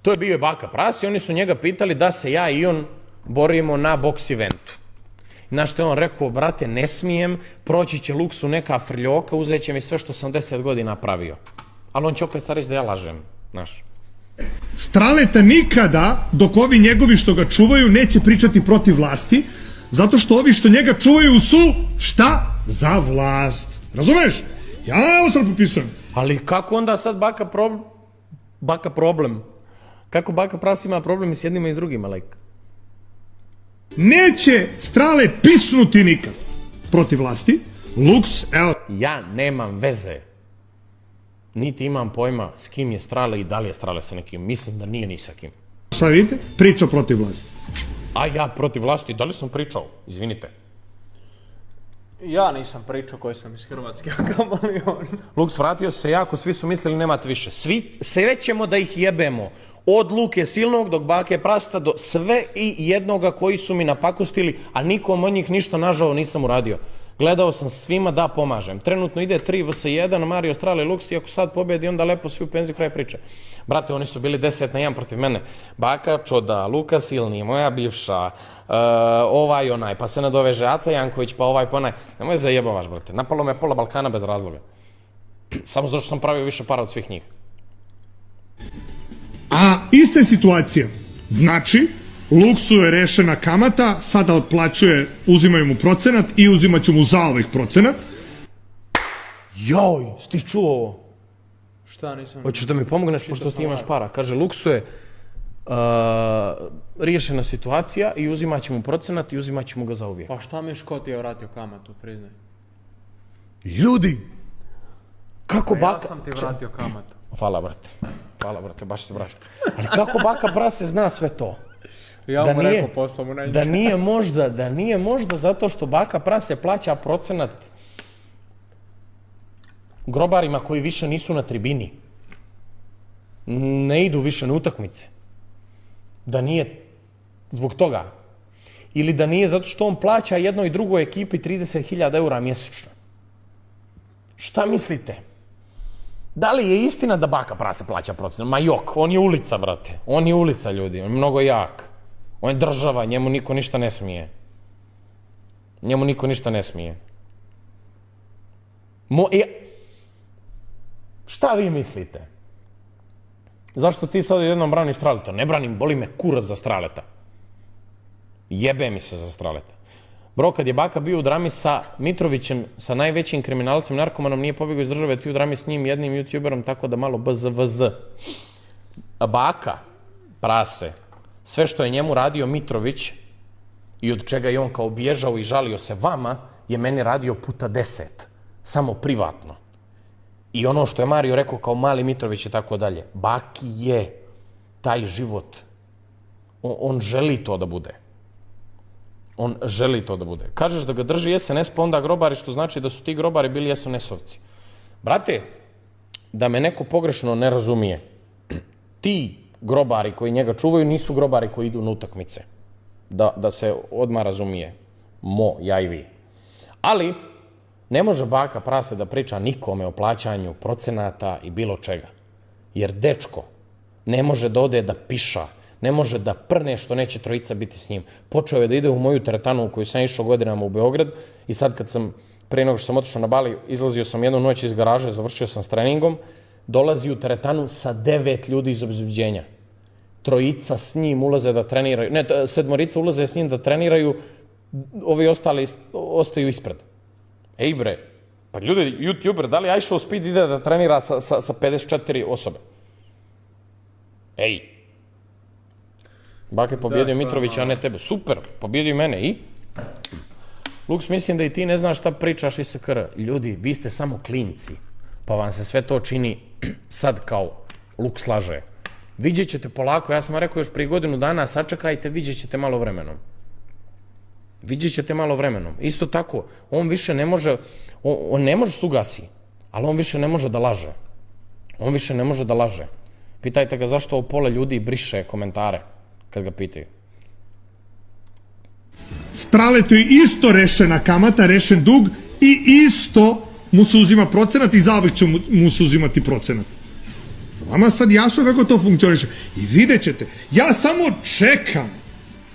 [SPEAKER 1] To je bio i baka prasi, oni su njega pitali da se ja i on borimo na boks eventu. Znaš što je on rekao, brate, ne smijem, proći će Luksu neka frljoka, uzet će mi sve što sam 10 godina pravio. Ali on će opet sad reći da ja lažem, znaš.
[SPEAKER 4] Straleta nikada, dok ovi njegovi što ga čuvaju, neće pričati protiv vlasti, zato što ovi što njega čuvaju su, šta? Za vlast. Razumeš? Ja ovo sad popisujem.
[SPEAKER 1] Ali kako onda sad baka problem? Kako baka pras ima problem i s jednima i s drugima, like?
[SPEAKER 4] Neće Strale pisnuti nikad protiv vlasti. Luks, evo.
[SPEAKER 1] Ja nemam veze. Niti imam pojma s kim je Strale i da li je Strale sa nekim. Mislim da nije ni sa kim.
[SPEAKER 4] Sad vidite, priča protiv vlasti.
[SPEAKER 1] A ja protiv vlasti, da li sam pričao? Izvinite.
[SPEAKER 2] Ja nisam pričao koji sam iz Hrvatske, a kamoli on.
[SPEAKER 1] Luks vratio se jako, svi su mislili nemate više. Sve ćemo da ih jebemo. Od Luke Silnog do Bake Prasta do sve i jednoga koji su mi napakostili, a nikom od njih ništa nažao nisam uradio. Gledao sam svima da pomažem. Trenutno ide 3 vs1, Mario, Strale, Luks i ako sad pobedi, onda lepo svi u penziju, kraj priče. Brate, oni su bili 10-1 protiv mene. Baka, Čoda, Luka Silni, moja bivša, ovaj onaj, pa se nadoveže Aca Janković, pa ovaj pa onaj. Nemoj zajebavaš, brate. Napalo me pola Balkana bez razloga. Samo zato što sam pravio više para od svih njih.
[SPEAKER 4] A ista je situacija. Znači, Luksu je rešena kamata, sada otplaćuje, uzimaju mu procenat i uzimat ću mu zaovek procenat.
[SPEAKER 1] Joj, sti čuo ovo?
[SPEAKER 2] Šta nisam...
[SPEAKER 1] Hoćeš da mi pomogneš pošto ti imaš para? Kaže, Luksu je riješena situacija i uzimat će mu procenat i uzimat će mu ga za uvijek.
[SPEAKER 2] Pa šta mi Škot je vratio kamatu, priznaj?
[SPEAKER 1] Ljudi! Kako
[SPEAKER 2] Pa
[SPEAKER 1] baka...
[SPEAKER 2] ja sam ti vratio kamatu.
[SPEAKER 1] Hvala, brate. Hvala, brate, baš se brate. Ali kako baka prase zna sve to?
[SPEAKER 2] Ja mu rekao, poslao mu na Insta.
[SPEAKER 1] Da nije možda zato što baka prase plaća procenat grobarima koji više nisu na tribini. Ne idu više na utakmice. Da nije zbog toga. Ili da nije zato što on plaća jednoj i drugoj ekipi 30.000 eura mjesečno. Šta mislite? Da li je istina da baka prase plaća procenat? Ma jok, on je ulica, brate. On je ulica, ljudi. On je mnogo jak. On je država, njemu niko ništa ne smije. Njemu niko ništa ne smije. Šta vi mislite? Zašto ti sad jednom braniš Straleta? Ne branim, boli me kurac za Straleta. Jebe mi se za Straleta. Bro, kad je baka bio u drami sa Mitrovićem, sa najvećim kriminalcem, narkomanom, nije pobjegao iz države, ti u drami s njim, jednim youtuberom, tako da malo BZVZ. A baka, prase, sve što je njemu radio Mitrović i od čega je on kao bježao i žalio se vama, je meni radio puta 10. Samo privatno. I ono što je Mario rekao kao mali Mitrović i tako dalje. Baki je taj život. On želi to da bude. On želi to da bude. Kažeš da ga drži SNS, pa onda grobari, što znači da su ti grobari bili SNS-ovci. Brate, da me neko pogrešno ne razumije, ti grobari koji njega čuvaju nisu grobari koji idu na utakmice. Da se odmah razumije. Ja i vi. Ali, ne može baka prase da priča nikome o plaćanju procenata i bilo čega. Jer dečko ne može da ode da piša, ne može da prne što neće trojica biti s njim. Počeo je da ide u moju teretanu u koju sam išao godinama u Beograd i sad kad sam, prije nego što sam otišao na Bali, izlazio sam jednu noć iz garaže, završio sam s treningom, dolazi u teretanu sa 9 ljudi iz obezbeđenja. Trojica s njim ulaze da treniraju, ne, 7 ulaze s njim da treniraju, ovi ostali ostaju ispred. Ej bre, pa ljudi, youtuber, da li iShow Speed ide da trenira sa 54 osobe? Ej. Baka je pobjedio Mitrovića, a ne tebe. Super, pobjedio mene i? Luks, mislim da i ti ne znaš šta pričaš iz SKR. Ljudi, vi ste samo klinci, pa vam se sve to čini sad kao Luks laže. Vidjet ćete polako, ja sam vam rekao još prije godinu dana, sačekajte, vidjet ćete malo vremenom. Vidjet ćete malo vremenom. Isto tako, on više ne može, on ne može sugasi, ali on više ne može da laže. On više ne može da laže. Pitajte ga zašto pola ljudi briše komentare kad ga pitaju.
[SPEAKER 4] Straletu je isto rešena kamata, rešen dug i isto mu se uzima procenat i zauvek će mu se uzimati procenat. Vama sad jasno kako to funkcioniše. I vidjet ćete. Ja samo čekam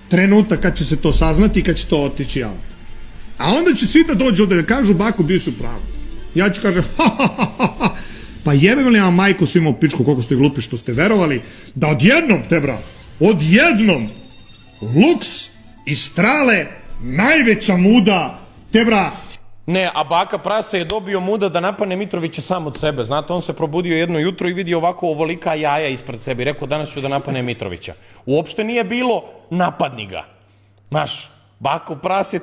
[SPEAKER 4] trenutak kad će se to saznati i kad će to otići javno. A onda će svi da dođu ovde da kažu Bako bio su pravi. Ja ću kažem pa jebem li vam majku svima u pičku koliko ste glupi što ste verovali da odjednom odjednom Luks i Strale najveća muda
[SPEAKER 1] Ne, a Baka Prase je dobio muda da napane Mitrovića sam od sebe. Znate, on se probudio jedno jutro i vidio ovako ovolika jaja ispred sebe i rekao danas ću da napane Mitrovića. Uopšte nije bilo napadni ga. Znaš, Bako Prase,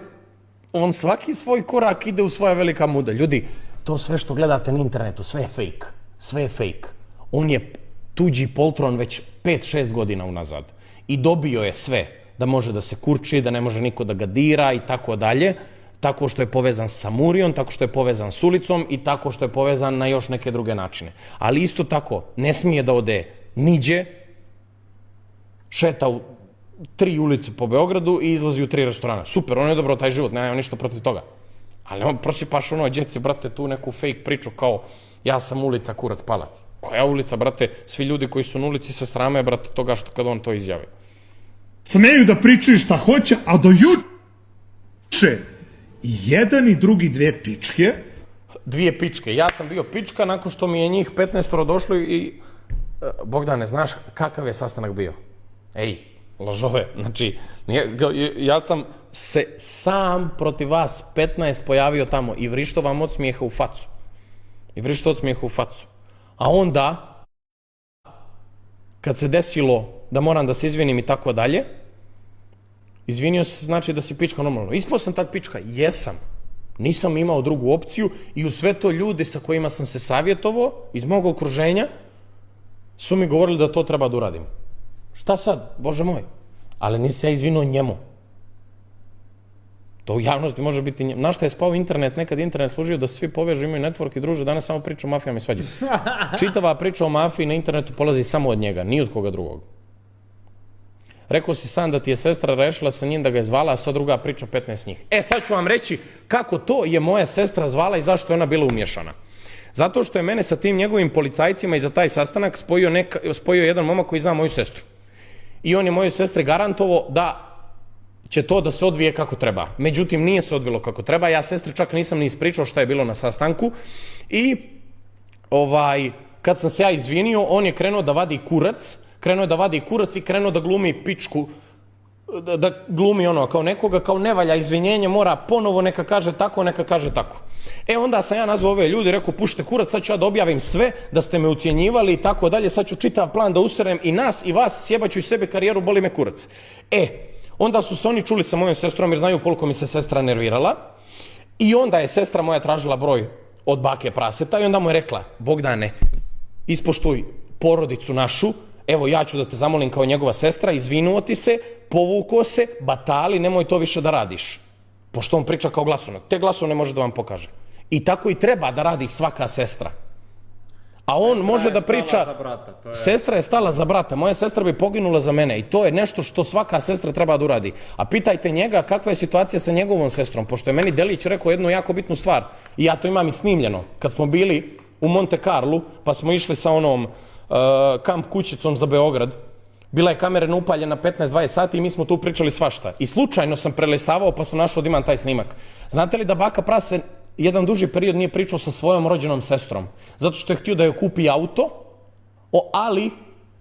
[SPEAKER 1] on svaki svoj korak ide u svoja velika muda. Ljudi, to sve što gledate na internetu, sve je fake. Sve je fake. On je tuđi poltron već 5-6 godina unazad. I dobio je sve. Da može da se kurči, da ne može niko da ga dira i tako dalje. Tako što je povezan sa Murijom, tako što je povezan s ulicom i tako što je povezan na još neke druge načine. Ali isto tako, ne smije da ode niđe, šeta u 3 ulice po Beogradu i izlazi u 3 restorana. Super, on je dobro taj život, nema ništa protiv toga. Ali on prosipaš ono, djeci, brate, tu neku fake priču kao ja sam ulica, kurac, palac. Koja ulica, brate? Svi ljudi koji su na ulici se srame, brate, toga što kad on to izjavi.
[SPEAKER 4] smeju da pričaju šta hoće, a do juče jedan i drugi dve pičke.
[SPEAKER 1] Dvije pičke. Ja sam bio pička nakon što mi je njih 15 došlo i... Bogdane, znaš kakav je sastanak bio? Ej, lažove, znači, ja sam se sam protiv vas 15 pojavio tamo i vrišto vam od smijeha u facu. A onda, kad se desilo da moram da se izvinim i tako dalje, izvinio se znači da si pička normalno. Ispao sam tad pička, jesam. Nisam imao drugu opciju i u sve to ljude sa kojima sam se savjetovao iz mog okruženja su mi govorili da to treba da uradim. Šta sad, Bože moj? Ali nisam ja izvinuo njemu. To u javnosti može biti njemu. Znaš šta je spao internet? Nekad internet služio da se svi povežu, imaju network i druže, danas samo priča o mafijama i svađama. Čitava priča o mafiji na internetu polazi samo od njega, ni od koga drugog. Rekao si sam da ti je sestra rešila sa njim da ga je zvala, a sad druga priča 15 njih. Sad ću vam reći kako to je moja sestra zvala i zašto je ona bila umješana. Zato što je mene sa tim njegovim policajcima i za taj sastanak spojio jedan momak koji zna moju sestru. I on je mojoj sestri garantovao da će to da se odvije kako treba. Međutim, nije se odvilo kako treba. Ja sestri čak nisam ni ispričao šta je bilo na sastanku. I kad sam se ja izvinio, on je krenuo da vadi kurac i krenuo da glumi pičku, da glumi ono kao nekoga, kao ne valja izvinjenje, mora ponovo neka kaže tako. Onda sam ja nazvao ove ljudi, rekao pušte kurac, sad ću ja da objavim sve, da ste me ucijenjivali i tako dalje, sad ću čitav plan da userem i nas i vas, sjebaću i sebe karijeru, boli me kurac. Onda su se oni čuli sa mojom sestrom jer znaju koliko mi se sestra nervirala i onda je sestra moja tražila broj od bake Praseta i onda mu je rekla, Bogdane, ispoštuj porodicu našu, evo ja ću da te zamolim kao njegova sestra, izvinuo ti se, povukao se, batali, nemoj to više da radiš. Pošto on priča kao glasovnik. Te glasovne može da vam pokaže. I tako i treba da radi svaka sestra. A on može da priča... Sestra je stala za brata. Moja sestra bi poginula za mene. I to je nešto što svaka sestra treba da uradi. A pitajte njega kakva je situacija sa njegovom sestrom. Pošto je meni Delić rekao jednu jako bitnu stvar. I ja to imam i snimljeno. Kad smo bili u Monte Carlu, pa smo išli sa onom kamp kućicom za Beograd. Bila je kamera upaljena 15-20 sati i mi smo tu pričali svašta. I slučajno sam prelistavao pa sam našao da imam taj snimak. Znate li da baka Prase jedan duži period nije pričao sa svojom rođenom sestrom? Zato što je htio da joj kupi auto, ali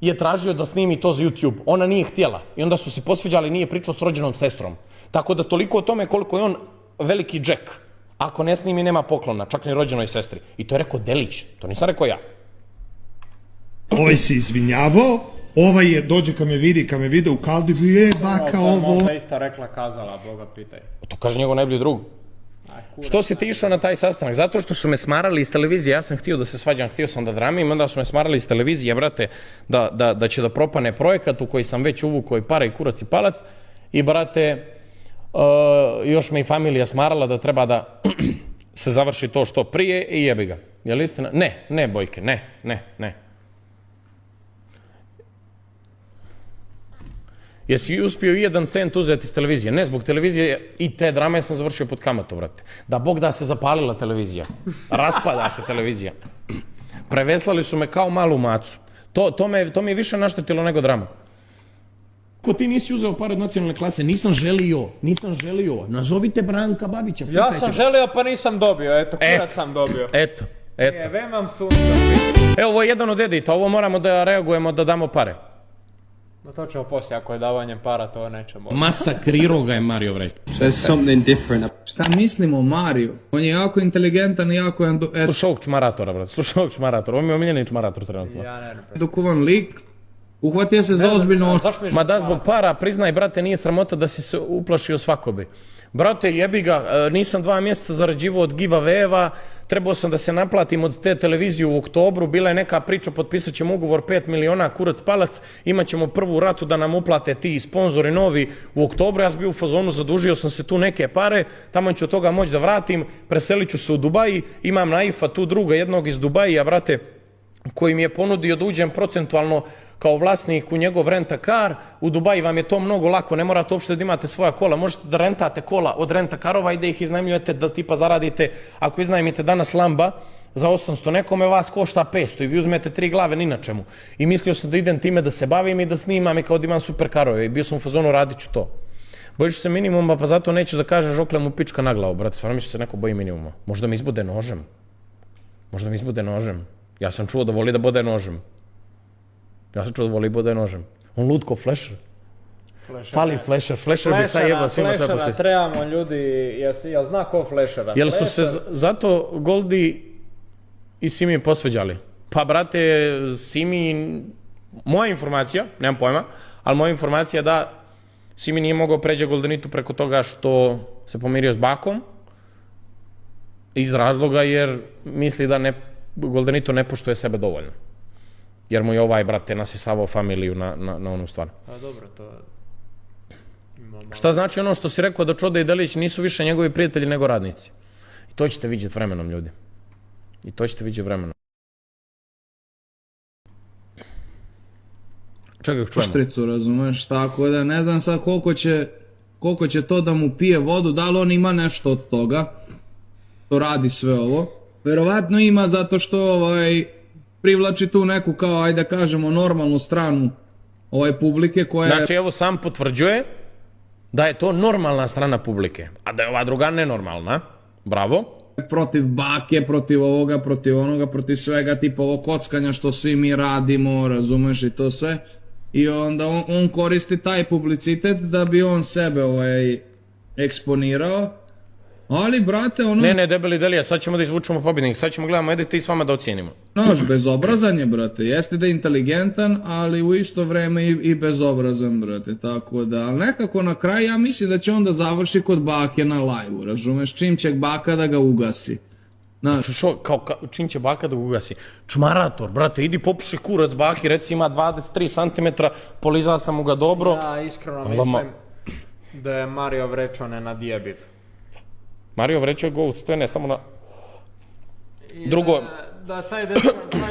[SPEAKER 1] je tražio da snimi to za YouTube. Ona nije htjela. I onda su se posviđali, nije pričao s rođenom sestrom. Tako da toliko o tome koliko je on veliki džek. Ako ne snimi, nema poklona, čak ni rođenoj sestri. I to je rekao Delić. To nisam rekao ja.
[SPEAKER 4] Ovaj se izvinjavao, ovaj je, dođe ka me vide u kaldi, baka ovo.
[SPEAKER 2] Možda ista rekla kazala, Boga pitaj.
[SPEAKER 1] To kaže njegov najbolji drug. Što si ti išao na taj sastanak? Zato što su me smarali iz televizije, ja sam htio da se svađam, htio sam da dramim, onda su me smarali iz televizije, brate, da će da propane projekat u koji sam već uvukao i para i kurac i palac i, brate, još me i familija smarala da treba da se završi to što prije i jebi ga. Je li istina? Ne, Bojke, ne. Jesi uspio i 1 cent uzeti iz televizije? Ne, zbog televizije i te drame sam završio pod kamatu, vrate. Da Bog da se zapalila televizija. Raspada se televizija. Preveslali su me kao malu macu. To mi je više naštetilo nego drama. Ko ti nisi uzeo pare od nacionalne klase? Nisam želio. Nazovite Branka Babića.
[SPEAKER 2] Ja sam želio pa nisam dobio, eto, kurac sam dobio.
[SPEAKER 1] Eto.
[SPEAKER 2] Vemam sunca.
[SPEAKER 1] Evo, ovo je jedan od edita, ovo moramo da reagujemo da damo pare.
[SPEAKER 2] No to ćemo poslije, ako je davanjem para, to nećemo.
[SPEAKER 1] Masakrirao ga je Mario Vreć.
[SPEAKER 3] There's something different.
[SPEAKER 5] Šta mislimo o Mariju? On je jako inteligentan i jako
[SPEAKER 1] Slušaj ovog čmaratora, brate, ovo mi je omiljeni čmarator trenutno.
[SPEAKER 2] Ja ne.
[SPEAKER 5] edukovan lik. Uhvatio se za ozbiljno
[SPEAKER 1] Ma da, zbog para, priznaj, brate, nije sramota da si se uplašio svakobi. Brate, jebi ga, nisam 2 mjeseca zarađivao od giveaway-eva, trebao sam da se naplatim od te televizije u oktobru, bila je neka priča, potpisat ćemo ugovor 5 miliona, kurac palac, imat ćemo prvu ratu da nam uplate ti sponzori novi u oktobru, ja sam bio u fazonu, zadužio sam se tu neke pare, tamo ću od toga moći da vratim, preselit ću se u Dubaji, imam Naifa tu druga jednog iz Dubajija, brate, koji mi je ponudio da uđem procentualno kao vlasnik u njegov renta-kar. U Dubaji vam je to mnogo lako, ne morate uopšte da imate svoja kola, možete da rentate kola od renta-karova i da ih iznajmljujete, da tipa zaradite, ako iznajmite danas Lamba za 800, nekome vas košta 500 i vi uzmete 3 glave ni na čemu. I mislio sam da idem time da se bavim i da snimam i kao da imam superkarove i bio sam u fazonu, radit ću to. Bojiš se minimuma, pa zato nećeš da kažeš žokle mu pička na glavu, brate, stvarno mi se neko boji minimuma. Možda mi izbude nožem. Ja sam čuo da voli da bode nožem. On lud ko Flasher. Fali Flasher bi sad jebao svima sve posle.
[SPEAKER 2] Trebamo ljudi, ja zna ko Flashera.
[SPEAKER 1] Jel su se zato Goldi i Simi posveđali? Pa, brate, Simi, moja informacija, nemam pojma, ali moja informacija je da Simi nije mogao pređe Goldenitu preko toga što se pomirio s bakom, iz razloga jer misli da Goldenito ne poštuje sebe dovoljno. Jer mu je ovaj, brate, nasisavao familiju na onu stvar.
[SPEAKER 2] A dobro, to...
[SPEAKER 1] Šta znači ono što si rekao da Čoda i Delić nisu više njegovi prijatelji nego radnici? I to ćete vidjeti vremenom, ljudi. Čekaj, čujemo.
[SPEAKER 5] oštricu, razumeš, tako da ne znam sad koliko će to da mu pije vodu, da li on ima nešto od toga, to radi sve ovo. Verovatno ima zato što privlači tu neku kao, ajde kažemo, normalnu stranu publike koja je...
[SPEAKER 1] Znači, evo sam potvrđuje da je to normalna strana publike, a da je ova druga nenormalna. Bravo.
[SPEAKER 5] Protiv bake, protiv ovoga, protiv onoga, protiv svega, tipa ovo kockanja što svi mi radimo, razumeš, i to sve. I onda on koristi taj publicitet da bi on sebe eksponirao. Ali, brate, ono...
[SPEAKER 1] Ne, debeli Delija, sad ćemo da izvučemo pobjednik, sad ćemo gledamo edite i s vama da ocijenimo.
[SPEAKER 5] Znaš, bezobrazan je, brate, jeste da je inteligentan, ali u isto vreme i bezobrazan, brate, tako da, ali nekako na kraju ja mislim da će on da završi kod bake na live-u, razumeš, čim će baka da ga ugasi. Znaš,
[SPEAKER 1] Čim će baka da ga ugasi? Čmarator, brate, idi popuši kurac baki, reci ima 23 cm, polizao sam mu ga dobro.
[SPEAKER 2] Ja iskreno mislim da je Mario Vrečo nenadjebiv.
[SPEAKER 1] Mario Vrečo je GOAT scene, samo na... Drugo...
[SPEAKER 2] Da taj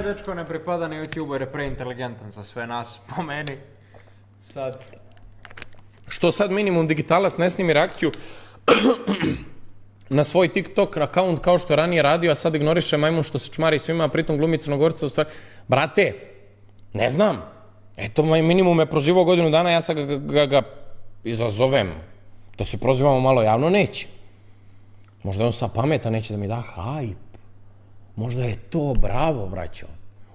[SPEAKER 2] dečko ne pripada na YouTube jer je preinteligentan za sve nas, po meni. Sad...
[SPEAKER 1] Što sad minimum digitalac ne snimi reakciju na svoj TikTok account kao što je ranije radio, a sad ignoriše majmun što se čmari svima, a pritom glumi Crnogorca u stvari... Brate, ne znam. Eto, minimum me prozivao godinu dana, ja sad ga izazovem. Da se prozivamo malo javno, neće. Možda je on sad pametan, neće da mi da hype. Možda je to, bravo, braćo.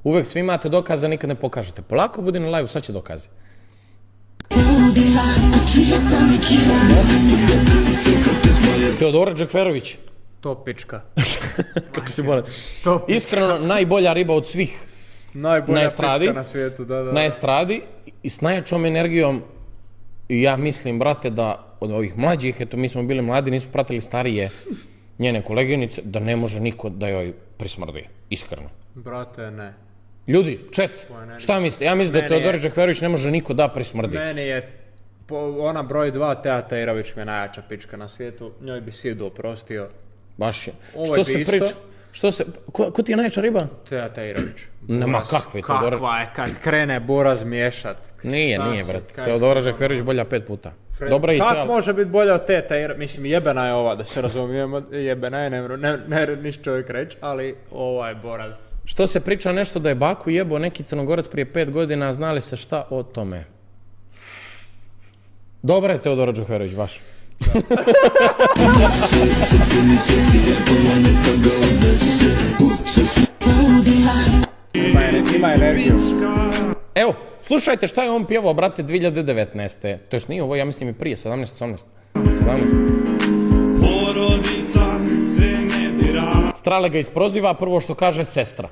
[SPEAKER 1] Uvek svi imate dokaze, nikad ne pokažete. Polako budi na live, sad će dokaze. Teodora Džekverović.
[SPEAKER 2] To pička.
[SPEAKER 1] Kako se mora. Iskreno, najbolja riba od svih.
[SPEAKER 2] Najbolja pička na svijetu, da.
[SPEAKER 1] Na estradi i s najjačom energijom. I ja mislim, brate, da od ovih mlađih, eto mi smo bili mladi, nismo pratili starije njene koleginice, da ne može niko da joj prismrdi, iskreno.
[SPEAKER 2] Brate, ne.
[SPEAKER 1] Ljudi, chat, šta mislite? Ja mislim da Teodora Džekverović ne može niko da prismrdi.
[SPEAKER 2] Meni je ona broj 2, Teja Tejrović mi je najjača pička na svijetu, njoj bi Sidu oprostio.
[SPEAKER 1] Baš je. Što se priča? Ko ti je najjača riba?
[SPEAKER 2] Teja Tejrović.
[SPEAKER 1] Nema kakve, Teodora.
[SPEAKER 2] Kakva je kad krene buraz miješat.
[SPEAKER 1] Nije, brate. Teodora Džekverović bolja 5 puta. Dobra i Teja.
[SPEAKER 2] Kako može biti bolja od Teja Tejrović? Mislim, jebena je ova, da se razumijemo. Jebena je, ne niš čovjek reći, ali ovaj boraz.
[SPEAKER 1] Što se priča nešto da je baku jebo neki Crnogorac prije 5 godina, znali se šta o tome? Dobro je Teodora Džoferović, baš.
[SPEAKER 2] Ima energiju.
[SPEAKER 1] Evo, slušajte šta je on pjevao, brate, 2019. To jest nije ovo, ja mislim i prije, 17. Strale ga isproziva, prvo što kaže sestra.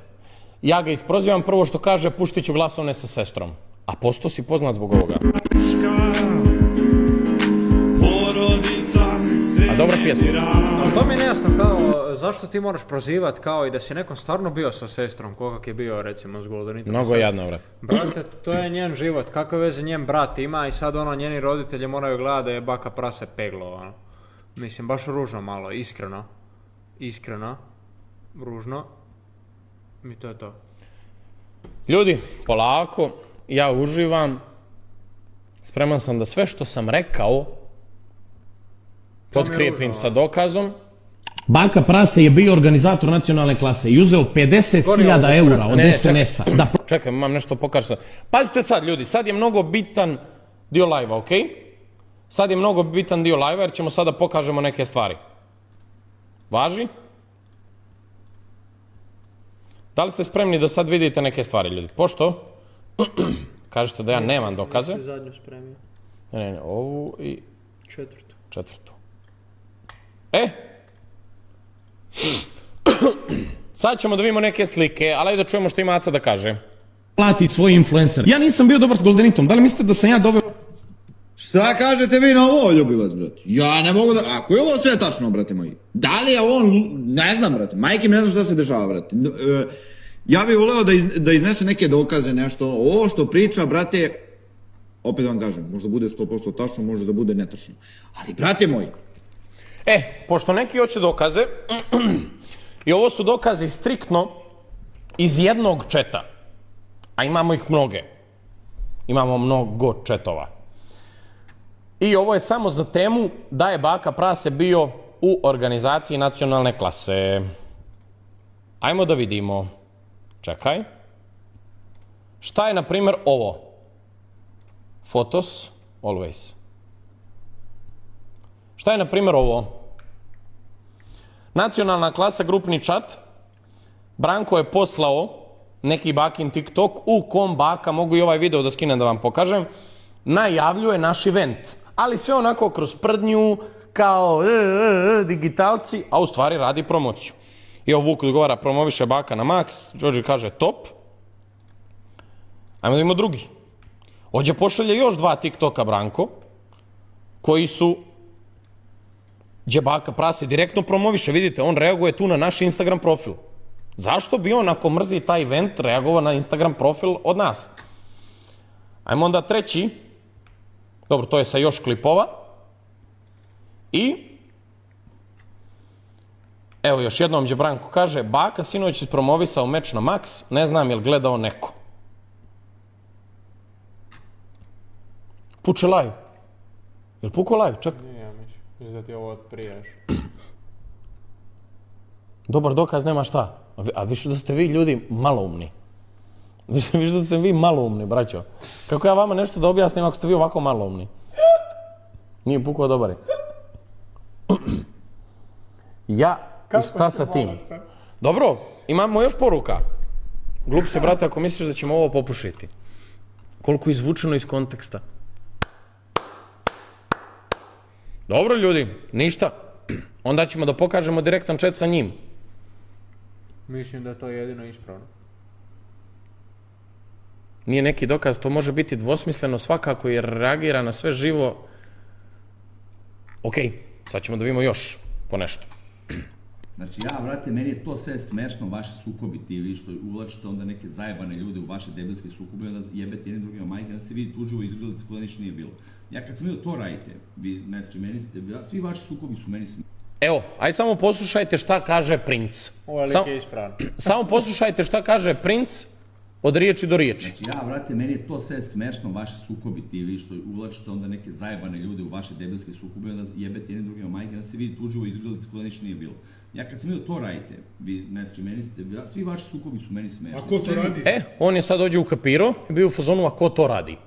[SPEAKER 1] Ja ga isprozivam, prvo što kaže puštit ću glasovne sa sestrom. A posto si poznat zbog ovoga. A dobra pjesma.
[SPEAKER 2] A to mi je nejasno, kao, zašto ti moraš prozivat kao i da si nekom stvarno bio sa sestrom, koga je bio, recimo, s Goldenitom.
[SPEAKER 1] Mnogo jadno, brate.
[SPEAKER 2] Brate, to je njen život, kakve veze njen brat ima i sad ono, njeni roditelji moraju gledati da je baka prase peglo, ono. Mislim, baš ružno malo, iskreno, ružno, i to je to.
[SPEAKER 1] Ljudi, polako, ja uživam, spreman sam da sve što sam rekao potkrijepim sa dokazom. Baka Prase je bio organizator nacionalne klase i uzeo 50.000 eura od SNS-a. Čekaj, imam nešto pokažati. Pazite sad, ljudi, sad je mnogo bitan dio live-a, okej? Sad je mnogo bitan dio live-a jer ćemo sada pokažemo neke stvari. Važi? Da li ste spremni da sad vidite neke stvari, ljudi? Pošto kažete da ja nemam dokaze.
[SPEAKER 2] Zadnju spremio.
[SPEAKER 1] Ne, ovu i četvrtu. Sad ćemo da vidimo neke slike, ali da čujemo što ima Aca da kaže. Plati svoj influencer. Ja nisam bio dobar s Goldenitom, da li mislite da sam ja doveo...
[SPEAKER 3] Šta kažete vi na ovo, ljubivac, brate? Ja ne mogu da... Ako je ovo sve tačno, brate moji, da li je on... Ne znam, brate, majke mi ne znam šta se dešava, brate. Ja bih voleo da iznese neke dokaze, nešto. Ovo što priča, brate, opet vam kažem, možda bude 100% tačno, može da bude netačno. Ali, brate moji...
[SPEAKER 1] Pošto neki hoće dokaze, i ovo su dokazi striktno iz jednog četa, a imamo ih mnoge. Imamo mnogo četova. I ovo je samo za temu da je Baka Prase bio u organizaciji nacionalne klase. Ajmo da vidimo. Čekaj. Šta je, na primjer, ovo? Photos, always. Šta je, na primjer, ovo? Nacionalna klasa, grupni čat. Branko je poslao neki bakin TikTok u kom baka, mogu i ovaj video da skinem da vam pokažem, najavljuje naš event. Ali sve onako kroz prdnju, kao digitalci, a u stvari radi promociju. I ovo Vuk odgovara, promoviše baka na maks, Đorđe kaže top. Ajmo da imamo drugi. Ovdje pošalje još 2 TikToka Branko, koji su, gdje Baka Prase direktno promoviše, vidite, on reaguje tu na naš Instagram profil. Zašto bi on, ako mrzi taj event, reagovao na Instagram profil od nas? Ajmo onda treći. Dobro, to je sa još klipova. I evo još jednom gdje Branko kaže, Baka sinoć ispromovisao meč na Max, ne znam je li gledao neko. Puče live. Je li pukao live? Čak.
[SPEAKER 2] Nije, ja mislim da ti ovo od prije još.
[SPEAKER 1] Dobar dokaz nema šta. A više da ste vi ljudi maloumni. Više da ste vi maloumni, braćo. Kako ja vama nešto da objasnim ako ste vi ovako maloumni? Nije pukao dobar. Ja, i šta sa tim? Dobro, imamo još poruka. Glup se, brate, ako misliš da ćemo ovo popušiti. Koliko je izvučeno iz konteksta. Dobro, ljudi, ništa. Onda ćemo da pokažemo direktan chat sa njim.
[SPEAKER 2] Mislim da je to jedino ispravno.
[SPEAKER 1] Nije neki dokaz, to može biti dvosmisleno svakako jer reagira na sve živo. Okej, sad ćemo da vidimo još po nešto.
[SPEAKER 6] Znači ja, brate, meni je to sve smešno, vaši sukobi ti, vi što uvlačite onda neke zajebane ljude u vaše debilske sukobe, onda jebete jednim drugima majke, onda se vi tuživo izgledali se kod ništa nije bilo. Ja kad sam vidio to radite, vi, znači, meni ste, svi vaši sukobi su meni smešni.
[SPEAKER 1] Evo, aj samo poslušajte šta kaže princ.
[SPEAKER 2] Ovo lik je ispravno.
[SPEAKER 1] Samo poslušajte šta kaže princ od riječi do riječi.
[SPEAKER 6] Znači ja, brate, meni je to sve smešno, vaši sukobi ti, vi što uvlačite onda neke zajebane ljude u vaše debilske sukobe, onda jebete jednim drugima majke, onda se vi tuživo izgledali se kod ništa nije bilo. Ja kad sam vidio to radite, vi, znači, meni ste, svi vaši sukobi su meni smešni.
[SPEAKER 4] A ko to radi?
[SPEAKER 1] On je sad dođe u kapiro i bio u fazonu, a ko to radi?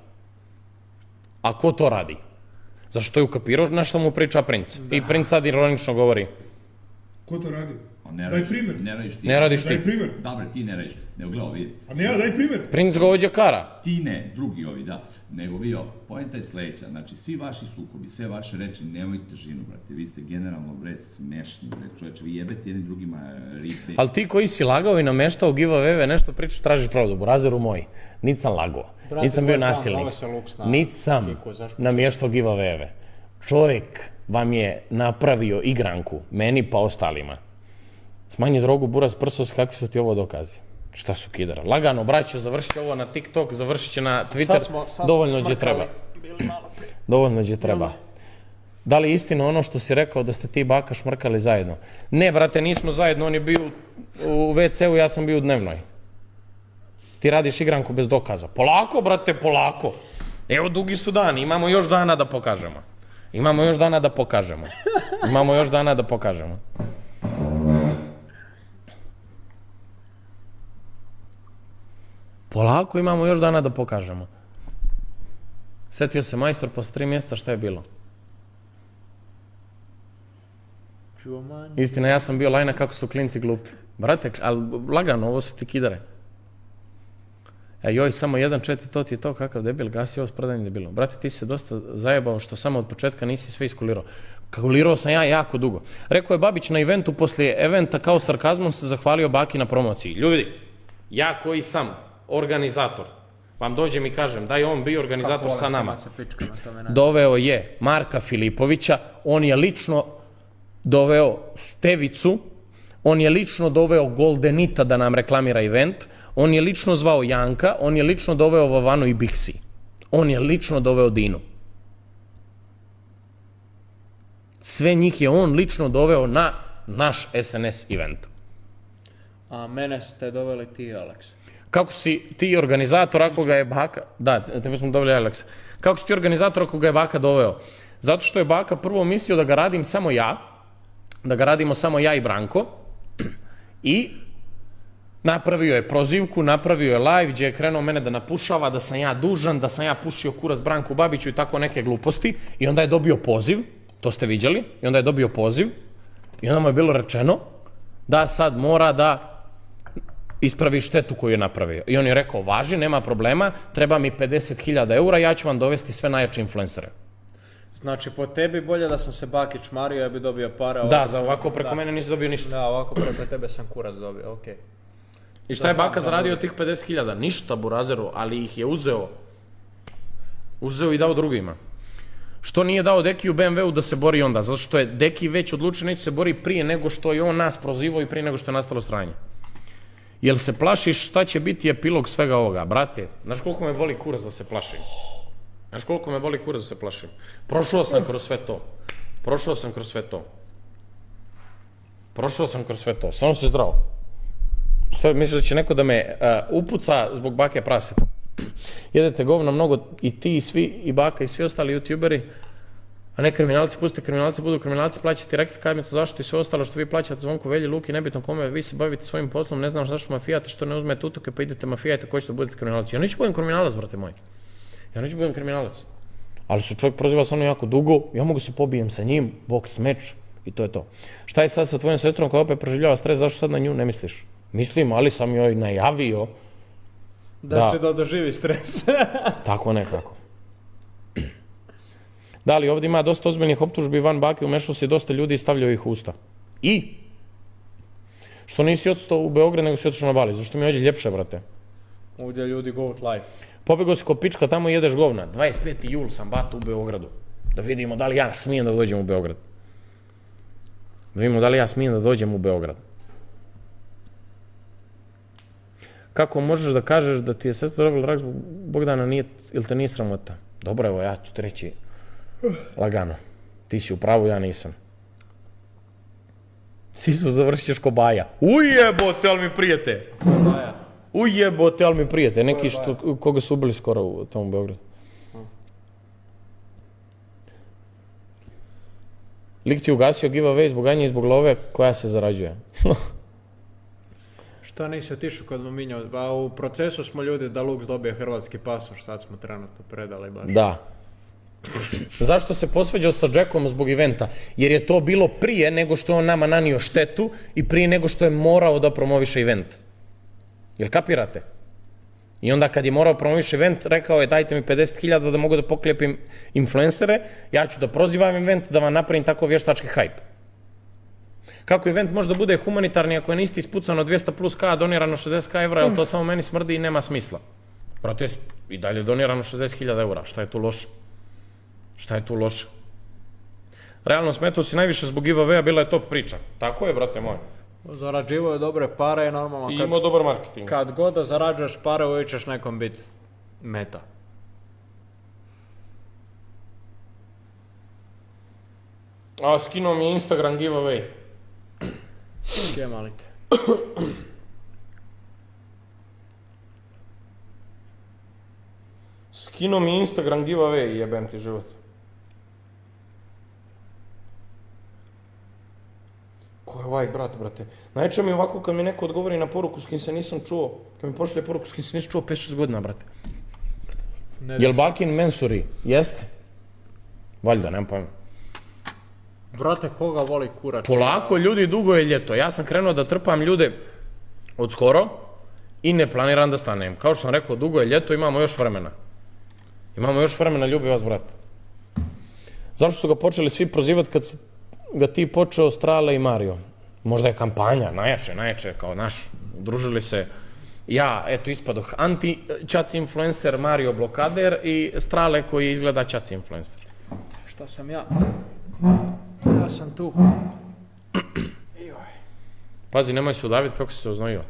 [SPEAKER 1] A ko to radi? Zašto je ukapirao na što mu priča princ. I princ sad ironično govori.
[SPEAKER 4] Ko to radi?
[SPEAKER 6] Ne
[SPEAKER 4] Daj
[SPEAKER 6] radiš,
[SPEAKER 4] primjer.
[SPEAKER 6] ne radiš ti.
[SPEAKER 1] Ne radiš ti.
[SPEAKER 4] Daj primjer.
[SPEAKER 6] Dobre, ti ne radiš. Nego gledaj, vidi.
[SPEAKER 4] A ne ja, daj primjer.
[SPEAKER 1] Princ ga ovdje kara.
[SPEAKER 6] Ti ne, drugi ovi, da. Nego vi, poenta je sledeća. Znači, svi vaši sukobi, sve vaše reči nemaju težinu, brate. Vi ste generalno, bre, smešni, bre, čoveče. Vi jebete jedni drugima ribe.
[SPEAKER 1] Ali ti koji si lagao i nameštao giveaway nešto pričaš, tražiš pravdu, burazeru moj. Niti sam lagao,
[SPEAKER 2] Brate,
[SPEAKER 1] niti sam bio
[SPEAKER 2] tvoj fan
[SPEAKER 1] nasilnik,
[SPEAKER 2] zove se Lux na
[SPEAKER 1] niti sam
[SPEAKER 2] Kiku, zašto?
[SPEAKER 1] namještao giveaway. Čovjek vam je napravio igranku, meni pa ostalima. Smanji drogu, buraz, prsos, kakvi su ti ovo dokazi? Šta su kidara? Lagano, braćo, završit ovo na TikTok, završit će na Twitter, dovoljno gdje treba. Dovoljno gdje treba. Da li je istina ono što si rekao da ste ti i baka šmrkali zajedno? Ne, brate, nismo zajedno, on je bio u WC-u, ja sam bio u dnevnoj. Ti radiš igranku bez dokaza. Polako, brate, polako. Evo, dugi su dani, imamo još dana da pokažemo. Imamo još dana da pokažemo. Imamo još dana da pokažemo. Polako, imamo još dana da pokažemo. Setio se majstor posle 3 mjeseca šta je bilo. Istina, ja sam bio lajna kako su klinci glupi. Brate, ali lagano, ovo su ti kidare. Joj, samo 1-4, to ti je to, kakav debil, gasi ovo s prodanim debilom. Brate, ti se dosta zajebao što samo od početka nisi sve iskulirao. Kulirao sam ja jako dugo. Rekao je Babić na eventu, poslije eventa kao sarkazmom se zahvalio baki na promociji. Ljudi, ja koji sam organizator, vam dođem i kažem da je on bio organizator sa nama. Doveo je Marka Filipovića, on je lično doveo Stevicu, on je lično doveo Goldenita da nam reklamira event, on je lično zvao Janka, on je lično doveo Vavanu i Bixi. On je lično doveo Dinu. Sve njih je on lično doveo na naš SNS event.
[SPEAKER 2] A mene ste doveli ti, Alex.
[SPEAKER 1] Kako si ti organizator ako ga je baka... Da, tebe smo doveli Alex. Kako si ti organizator ako ga je baka doveo? Zato što je baka prvo mislio da ga radim samo ja, da ga radimo samo ja i Branko, i napravio je prozivku, napravio je live gdje je krenuo mene da napušava, da sam ja dužan, da sam ja pušio kurac Branku Babiću i tako neke gluposti, i onda je dobio poziv, to ste viđali, i onda je dobio poziv i onda mu je bilo rečeno da sad mora da ispravi štetu koju je napravio. I on je rekao, važi, nema problema, treba mi 50.000 eura, ja ću vam dovesti sve najjače influencere.
[SPEAKER 2] Znači, po tebi bolje da sam se Bakić mario, ja bi dobio para.
[SPEAKER 1] Da, za ovako preko mene nisi dobio ništa.
[SPEAKER 2] Da, ovako preko tebe sam kurac dobio, okej.
[SPEAKER 1] I šta je baka zaradio tih 50.000? Ništa, burazeru, ali ih je uzeo. Uzeo i dao drugima. Što nije dao Deki u BMW-u da se bori onda? Zato što je Deki već odlučio neće se bori prije nego što je on nas prozivao i prije nego što je nastalo stranje. Jel se plašiš šta će biti epilog svega ovoga? Brate, znaš koliko me boli kurac da se plašim? Znaš koliko me boli kurac da se plašim? Prošao sam kroz sve to. Prošao sam kroz sve to. Prošao sam kroz sve to. Samo se zdravo. Šta misliš da će neko da me upuca zbog bake praseta? Jedete govno mnogo i ti i svi, i baka i svi ostali youtuberi, a ne kriminalci, pustite kriminalci, budu kriminalci, plaćate reket, kadmetu, zaštitu i sve ostalo što vi plaćate Zvonku, Velji, Luki, nebitno kome, vi se bavite svojim poslom, ne znam zašto mafijate, što ne uzmete utoke, pa idete mafijajte, koji ćete da budete kriminalci. Ja neću budem kriminalac, brate moj. Ja neću budem kriminalac. Ali se čovjek proziva sa mnom jako dugo, ja mogu se pobijem sa njim, boks, meč, i to je to. Šta je sad sa tvojom sestrom koja opet proživljava stres, zašto sad na nju ne misliš? Mislim, ali sam joj najavio
[SPEAKER 2] da će da doživi stres.
[SPEAKER 1] Tako nekako. Da, ali ovdje ima dosta ozbiljnih optužbi van bake, umešao si dosta ljudi i stavljao ih u usta. I? Što nisi odstao u Beograd, nego si otišao na Bali? Zašto mi ovdje ljepše, brate?
[SPEAKER 2] Ovdje ljudi go out live.
[SPEAKER 1] Pobegao si ko pička, tamo jedeš govna. 25. jul sam bat u Beogradu. Da vidimo da li ja smijem da dođem u Beograd. Da vidimo da li ja smijem da dođem u Beograd. Kako možeš da kažeš da ti je sestra dobila rak zbog Bogdana, ili te nije sramota? Dobro, evo, ja ću ti reći lagano. Ti si u pravu, ja nisam. Sisu, završit ćeš ko Baja. Ujebote, ali mi prijete.
[SPEAKER 2] Baja.
[SPEAKER 1] Ujebote, ali mi prijete. Neki koga su ubili skoro u tom Beogradu. Lik ti ugasio giveaway zbog Anje i zbog love koja se zarađuje.
[SPEAKER 2] Šta nisi otišao kod Mominja? Pa u procesu smo ljudi da Lux dobije hrvatski pasoš, sad smo trenutno predali baš.
[SPEAKER 1] Da. Zašto se posvađao sa Jackom zbog eventa? Jer je to bilo prije nego što on nama nanio štetu i prije nego što je morao da promoviše event. Jel kapirate? I onda kad je morao promoviše event, rekao je dajte mi 50.000 da mogu da poklijepim influencere, ja ću da prozivam event, da vam napravim tako vještački hype. Kako event može da bude humanitarni ako je niste ispucano 200 plus K, donirano 60.000 evra, ali to samo meni smrdi i nema smisla. Brate, i dalje donirano 60.000 evra, šta je tu loše? Šta je tu loše? Realno smetao si najviše zbog giveaway-a, bila je top priča. Tako je, brate moj.
[SPEAKER 2] Zarađivo je dobre pare, normalno.
[SPEAKER 1] I imao dobar marketing.
[SPEAKER 2] Kad god da zarađuješ pare, uvijek ćeš nekom biti meta.
[SPEAKER 1] A skinuo mi je Instagram giveaway.
[SPEAKER 2] Gdje malite?
[SPEAKER 1] Skinuo mi je Instagram giveaway, jebem ti život. Ko je ovaj brat, brate? Najče mi ovako kad mi neko odgovori na poruku s kim se nisam čuo, kad mi pošle poruku s kim se nisam čuo 5-6 godina, brate. Jel Bakin Mensuri? Jeste? Valjda, nemam pojma.
[SPEAKER 2] Brate, koga voli kurac?
[SPEAKER 1] Polako, ljudi, dugo je ljeto. Ja sam krenuo da trpam ljude od skoro i ne planiram da stanem. Kao što sam rekao, dugo je ljeto, imamo još vremena. Imamo još vremena, ljubi vas, brate. Zašto su ga počeli svi prozivati kad si ga ti počeo Strale i Mario? Možda je kampanja, najjače, kao naš. Udružili se ja, eto, ispadoh anti-čac influencer, Mario blokader i Strale koji izgleda čac influencer.
[SPEAKER 2] Šta sam ja? Ja sam tu.
[SPEAKER 1] Pazi, nemoj se udaviti kako si se oznojio.